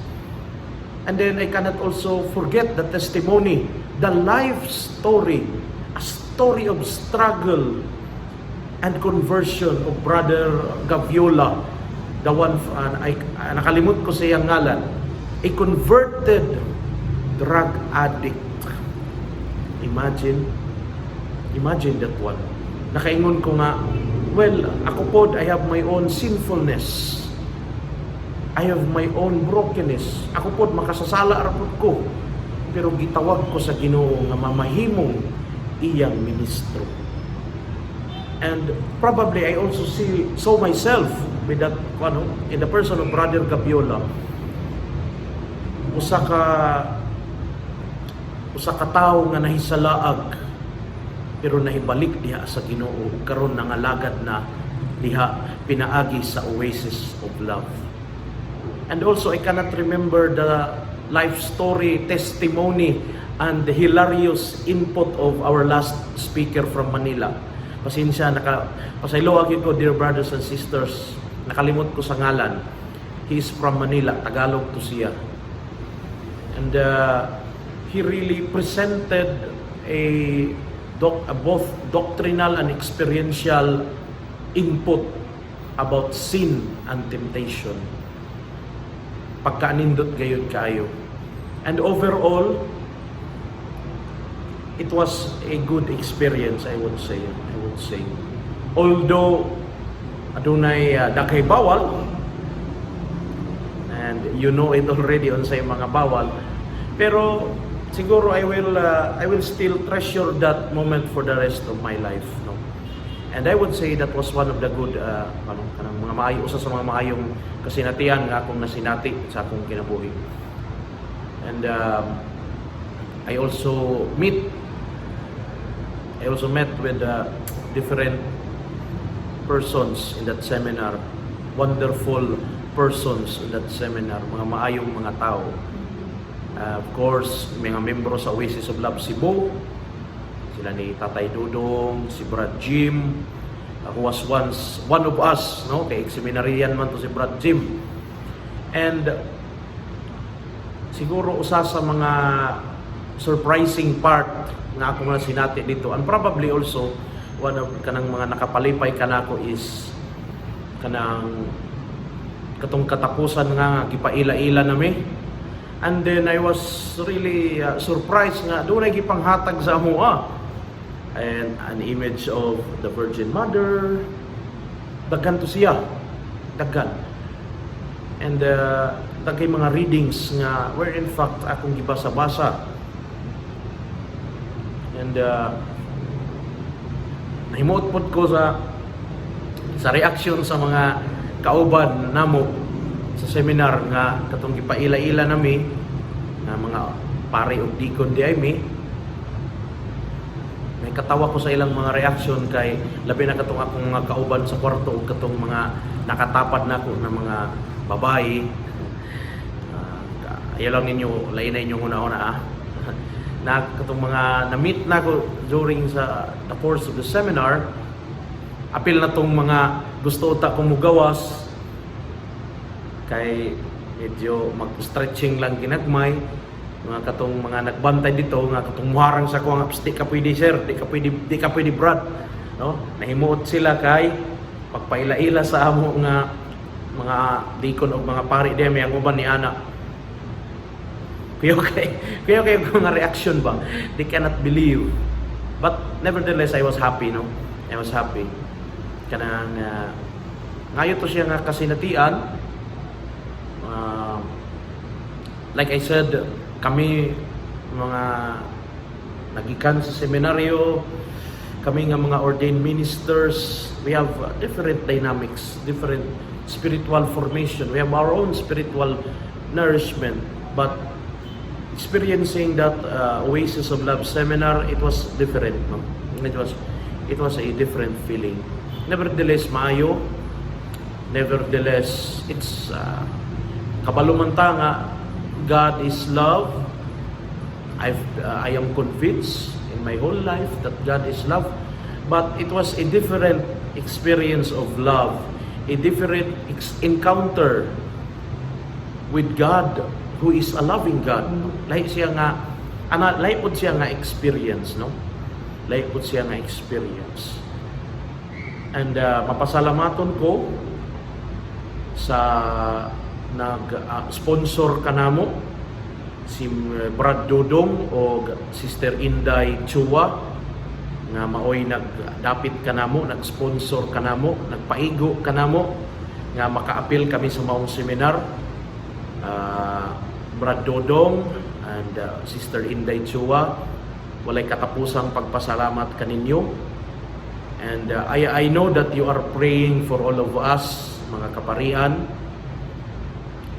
And then I cannot also forget the testimony, the life story, a story of struggle and conversion of Brother Gaviola, the one, nakalimot ko sa iyang ngalan, a converted drug addict. Imagine that one. Nakaingon ko nga, well, ako po, I have my own sinfulness. I have my own brokenness. Ako po, makasasala rapot ko. pero gitawag ko sa Ginoo nga mamahimong iyang ministro. And probably I also saw myself with that, in the person of Brother Gabiola. Usa ka tawo nga nahisalaag pero nahibalik diha sa Ginoo karon nangalagad na diha pinaagi sa Oasis of Love. And also I cannot remember the life story, testimony, and the hilarious input of our last speaker from Manila. Pasensya, pasaylo agad ko, dear brothers and sisters, nakalimot ko sa ngalan. He is from Manila, Tagalog to siya. And he really presented both doctrinal and experiential input about sin and temptation. Pagkaanindot gayud kayo. And overall, it was a good experience, I would say. Although adunay dakay bawal, and you know it already on say mga bawal, pero siguro I will still treasure that moment for the rest of my life, no. And I would say that was one of the good kanang mga maayo, usa sa mga maayong kasinatian nga akong nasinati sa akong kinabuhi. And I also met with different persons in that seminar, wonderful persons in that seminar, mga maayong mga tao. Of course, mga membro sa Oasis of Love Cebu, sila ni Tatay Dudong, si Brad Jim, who was once one of us, no? Kay seminarian man to si Brad Jim. And siguro usa sa mga surprising part na ako nga sinati dito, and probably also one of kanang mga nakapalipay kanako is kanang katong katapusan nga gipaila-ila nami. And then I was really surprised nga doon ay gipanghatag sa amoa, and an image of the Virgin Mother, daghan to siya, daghan. And daghay mga readings nga where in fact akong gibasa-basa. And nahimuot pod ko sa reaksyon sa mga kauban namo sa seminar nga katong gipaila-ila nami na mga pare og deacon di ay mi. May katawa ko sa ilang mga reaksyon kay labi na katong akong mga kauban sa kwarto ug katong mga nakatapad nako na mga babae. Ayaw lang ninyo, lain na inyong una-una na katong mga na-meet na ko during the course of the seminar, apil na tong mga gusto ta kong mugawas kay medyo mag-stretching lang ginagmay, mga katong mga nagbantay dito nga katong muharang sa ko nga di ka pwede sir, di ka pwede Brad, no? Nahimuot sila kay pagpaila-ila sa amo nga mga deacon o mga pari di may ang uban ni ana. Kaya mga reaction ba? They cannot believe. But nevertheless, I was happy, no? I was happy. Kanang ngayon to siya nga kasinatian. Like I said, kami mga nagikan sa seminaryo, kami nga mga ordained ministers, we have different dynamics, different spiritual formation. We have our own spiritual nourishment, but experiencing that Oasis of Love seminar, it was different, no? It was a different feeling. Nevertheless, maayo. Nevertheless, it's kabalumanta nga God is love. I am convinced in my whole life that God is love, but it was a different experience of love, a different encounter with God, who is a loving God. Lahi siya nga lahi pud siya nga experience, no? Lahi pud siya nga experience. And mapasalamaton ko sa nag-sponsor kanamo si Brad Dodong o Sister Inday Chua nga maoy nagdapit kanamo, nag-sponsor kanamo, nagpaigo kanamo nga makaapil kami sa maong seminar. Brad Dodong and Sister Inday Chua. Walay katapusang pagpasalamat kaninyo. And I know that you are praying for all of us, mga kaparian.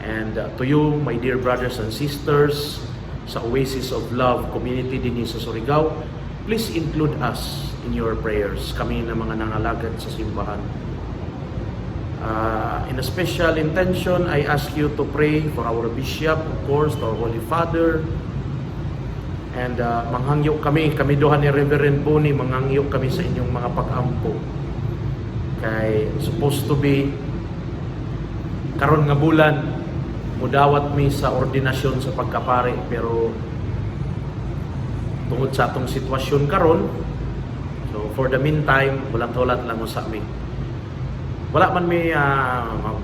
And to you, my dear brothers and sisters, sa Oasis of Love Community din sa Surigao, please include us in your prayers. Kami na mga nangalagad sa simbahan. In a special intention, I ask you to pray for our bishop, of course, our Holy Father. And manghangyo kami duha ni Reverend Bonnie, manghangyo kami sa inyong mga pag-ampo. Kay supposed to be karon nga bulan, mudawat mi sa ordinasyon sa pagkapare, pero tungod sa atong sitwasyon karon, so for the meantime, ulat-ulat lang sa amin. Wala man may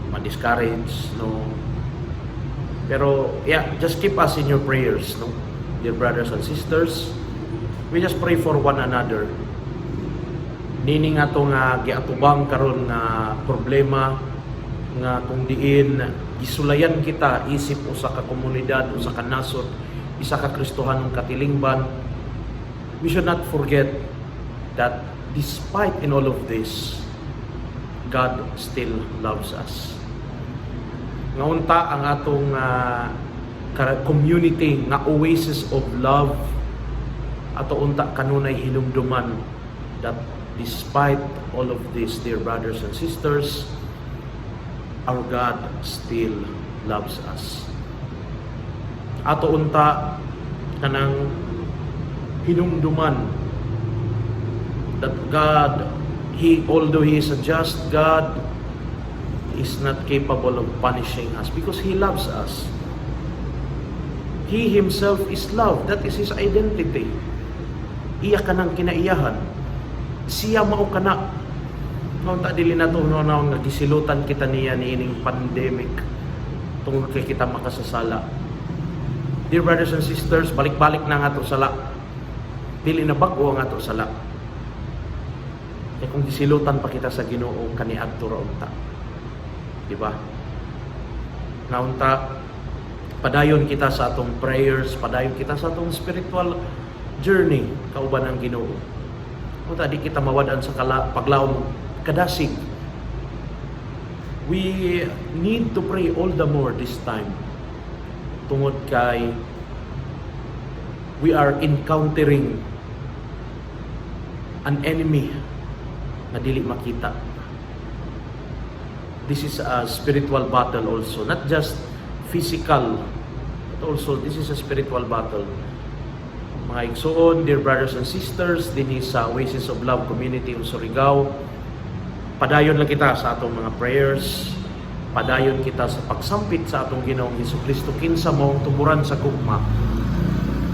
ma-discourage, no? Pero yeah, just keep us in your prayers, no? Dear brothers and sisters, we just pray for one another. Nini nga to nga giatubang karon nga problema nga kung diin isulayan kita isip usa ka komunidad, usa ka nasod, isa ka Kristohanong katilingban. We should not forget that despite in all of this, God still loves us. Nga unta ang atong community nga oasis of love, ato unta kanunay hinumduman that despite all of this, dear brothers and sisters, our God still loves us. Ato unta kanang hinumduman that God, although He is a just God, is not capable of punishing us because He loves us. He Himself is love. That is His identity. Iya ka ng kinaiyahan. Siya mao kana. Noon ta dili na to nagisilutan kita niya niining pandemic tungod kay kita makasasala. Dear brothers and sisters, balik-balik na nga to sala. Dili na bag-o nga to sala. Kaya kung disilutan pa kita sa Ginoo kaniadto ra unta. Di ba? Naunta padayon kita sa atong prayers, padayon kita sa atong spiritual journey kauban ng Ginoo. Unta di kita mawadan sa paglaom kadasig. We need to pray all the more this time. Tungod kay we are encountering an enemy na dili makita. This is a spiritual battle also, not just physical, but also this is a spiritual battle. Mga igsoon, dear brothers and sisters, din sa Oasis of Love Community in Surigao, padayon lang kita sa atong mga prayers, padayon kita sa pagsampit sa atong Ginoong Hesukristo kinsa maong tuburan sa gugma.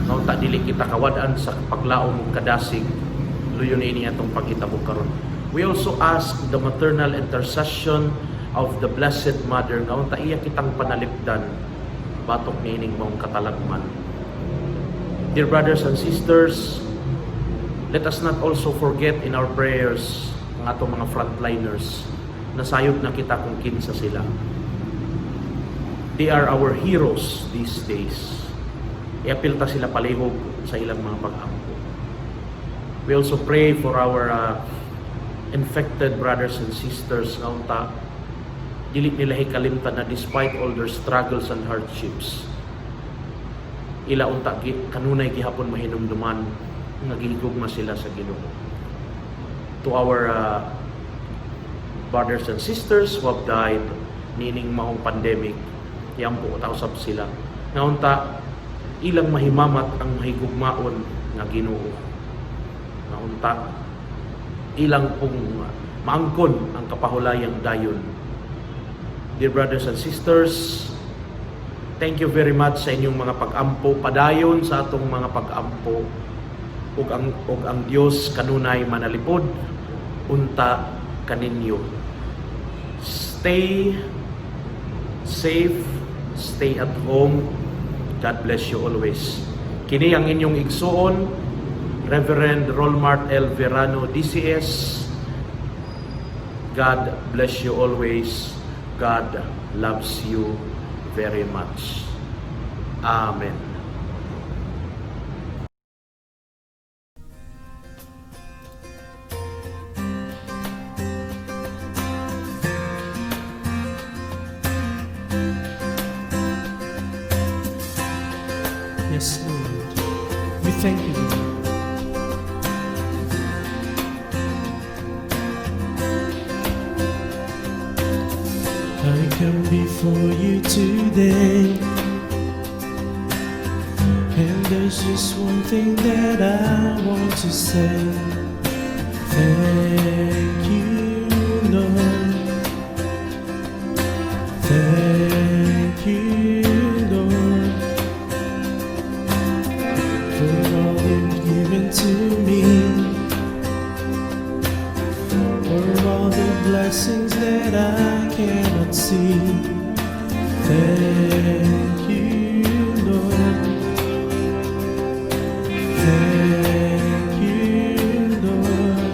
Naon ta dili kita kawadaan sa paglaom kadasig, luyon ini atong pagkitabo karon. We also ask the maternal intercession of the Blessed Mother, naon ta iya kitang panalipdan batok niining maong katalagman. Dear brothers and sisters, let us not also forget in our prayers ang atong mga frontliners. Nasayod na kita kung kinsa sila. They are our heroes these days. Iapil ta sila palihog sa ilang mga pag-ampo. We also pray for our infected brothers and sisters na unta dili nila hikalimtan na despite all their struggles and hardships, ila unta kanunay gihapon mahinumduman nga gihigugma sila sa Ginoo. To our brothers and sisters who have died nining maong pandemic, yampo tausab sila nga unta ilang mahimamat ang mahigugmaon nga Ginoo. Nga unta ilang pong maangkon ang kapahulayang dayon. Dear brothers and sisters, thank you very much sa inyong mga pag-ampo. Padayon sa atong mga pag-ampo ug ang Dios kanunay manalipod unta kaninyo. Stay safe, stay at home. God bless you always. Kini ang inyong igsuon, Reverend Rolmart L. Verano, DCS. God bless you always. God loves you very much. Amen. for you today. And there's just one thing that I want to say. Thank you, Lord. Thank you, Lord, for all you've given to me, for all the blessings that I cannot see. Thank you, Lord. Thank you, Lord.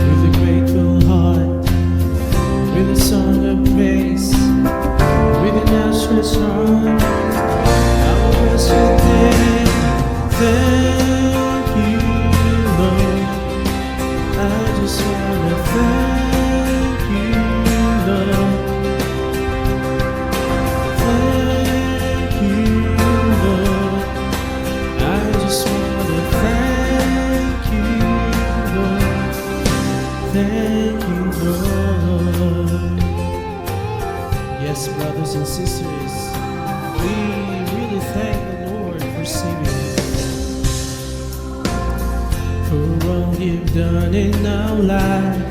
With a grateful heart, with a song of praise, with an outstretched arm, I will bless your name. Thank you, Lord. I just wanna thank you, Lord. Thank you, Lord. I just wanna thank you, Lord. Thank you, Lord. Yes, brothers and sisters, we really thank the Lord for saving us, for all you've done in our life.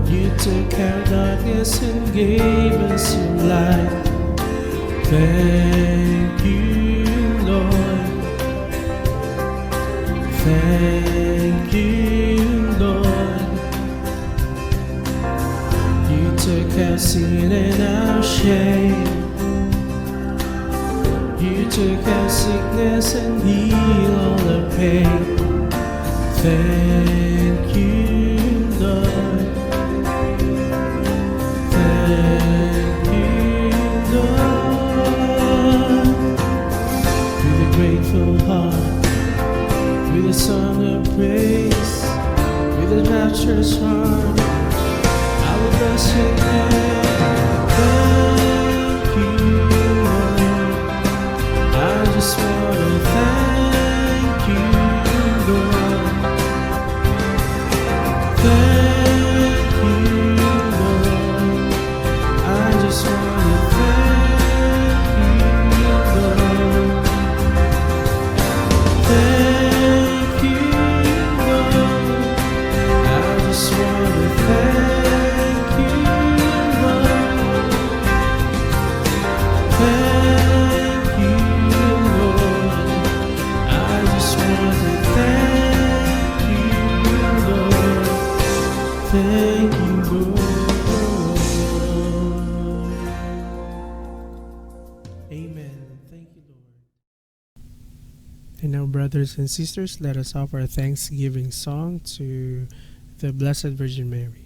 You took our darkness and gave us your light. Thank you, Lord. Thank you, Lord. You took our sin and our shame. You took our sickness and healed all our pain. Thank you, Lord. Thank you, Lord. With a grateful heart, with a song of praise, with a rapturous heart, I will bless your name. Thank you, Lord. I just wanna thank you, Lord. Thank you, Lord. I just wanna thank you, Lord. Thank you, Lord. I just wanna thank you, Lord. Thank you, Lord. I just wanna thank you, Lord. Thank you, Lord. Amen. Thank you, Lord. And now, brothers and sisters, let us offer a thanksgiving song to the Blessed Virgin Mary.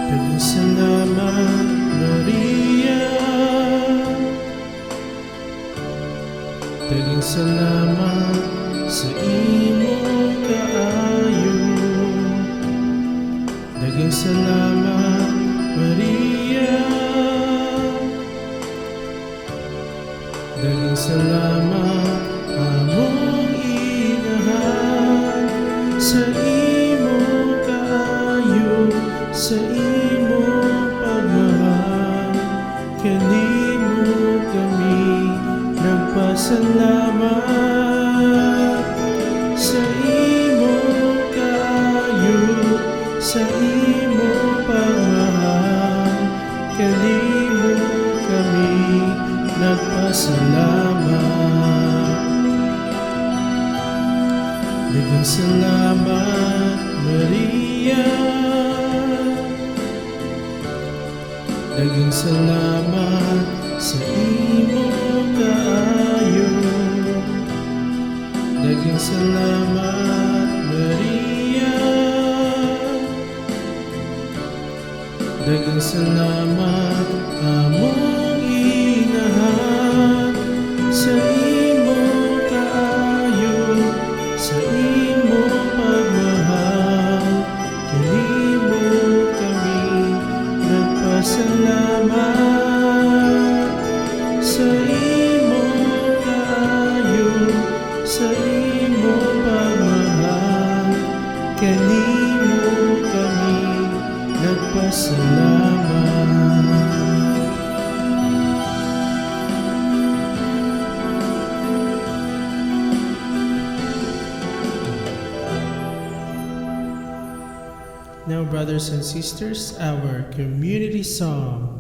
Daghang salamat, Maria. Daghang salamat sa imong kaayo. Daghang salamat, Maria. Daghang salamat, among inahan, sa imong kaayo, sa imong pagmahal. Kanimo kami nagpasalamat, sa imong kaayo, sa imong pagmahal. Kanimo kami nagpasalamat. Daghang salamat, Maria. Daghang salamat sa imong kaayo. Daghang salamat, Maria. Daghang salamat, among inahan, sa imong kaayo, sa imong pagmahal. salamat. Now, brothers and sisters, our community song.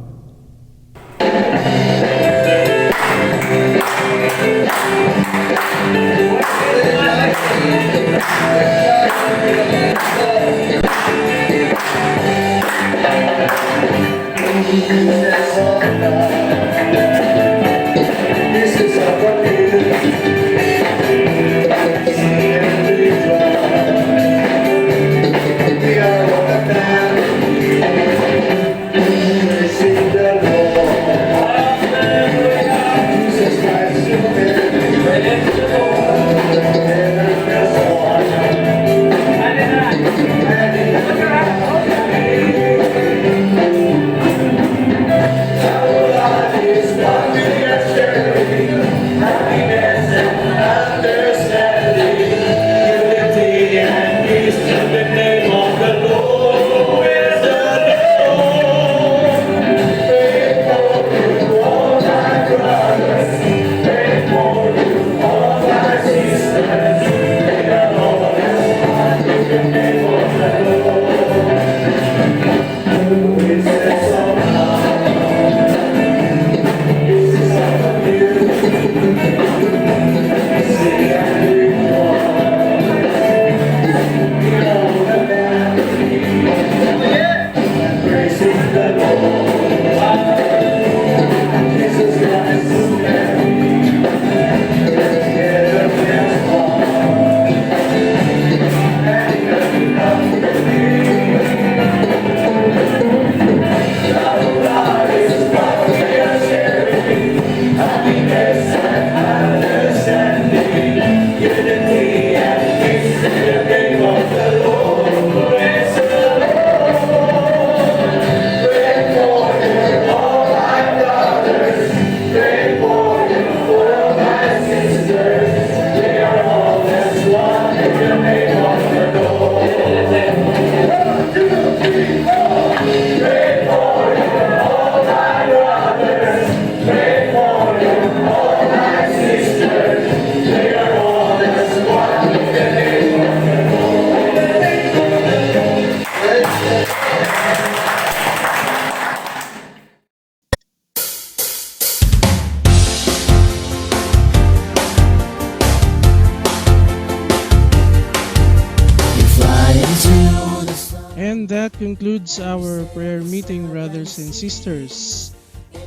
And that concludes our prayer meeting, brothers and sisters.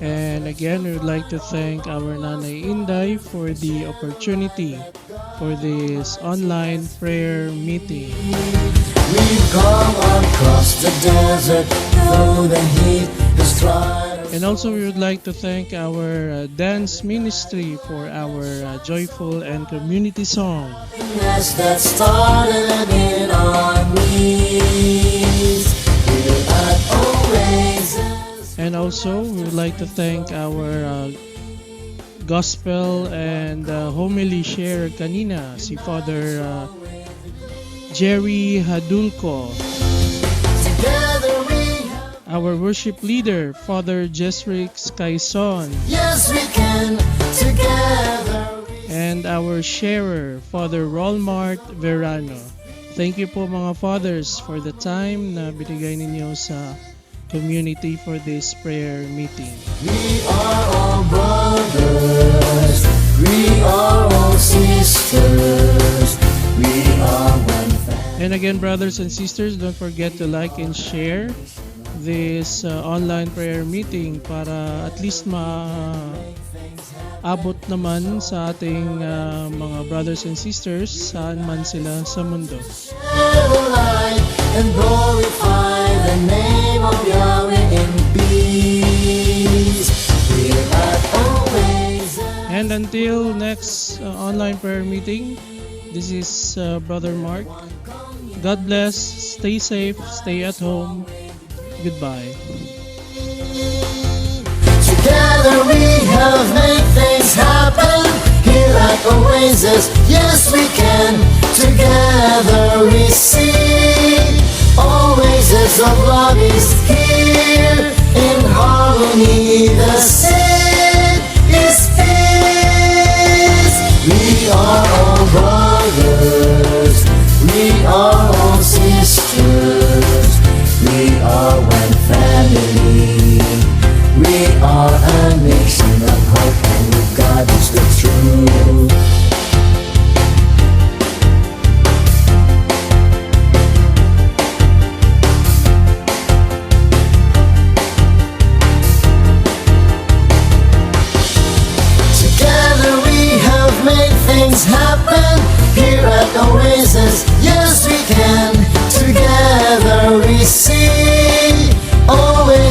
And again, we would like to thank our Nanay Inday for the opportunity for this online prayer meeting. We've come across the desert, though the heat has tried us. And also, we would like to thank our dance ministry for our joyful and community song. Yes, that started in our knees. We're at Oasis. And also, we would like to thank our gospel and homily share kanina, si Father Jerry Hadulco. Together we have, Our worship leader, Father Jesrick Skyson. yes we can. Together we And our sharer, Father Rolmart Verano. Thank you po mga fathers for the time na binigay ninyo sa community for this prayer meeting. We are all brothers, we are all sisters, we are one family. And again, brothers and sisters, don't forget to like and share this online prayer meeting para at least abot naman sa ating mga brothers and sisters saan man sila sa mundo. Share the light and glorify the name of Yahweh in peace. We're at Oasis. And until next online prayer meeting, this is Brother Mark. God bless, stay safe, stay at home. Goodbye. Together we have made things happen here at Oasis. Yes, we can. Together we see Oasis of love is here.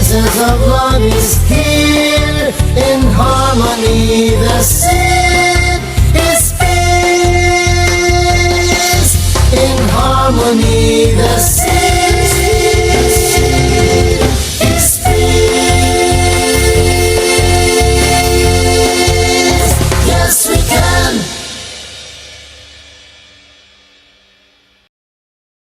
presence of love is here. In harmony the sea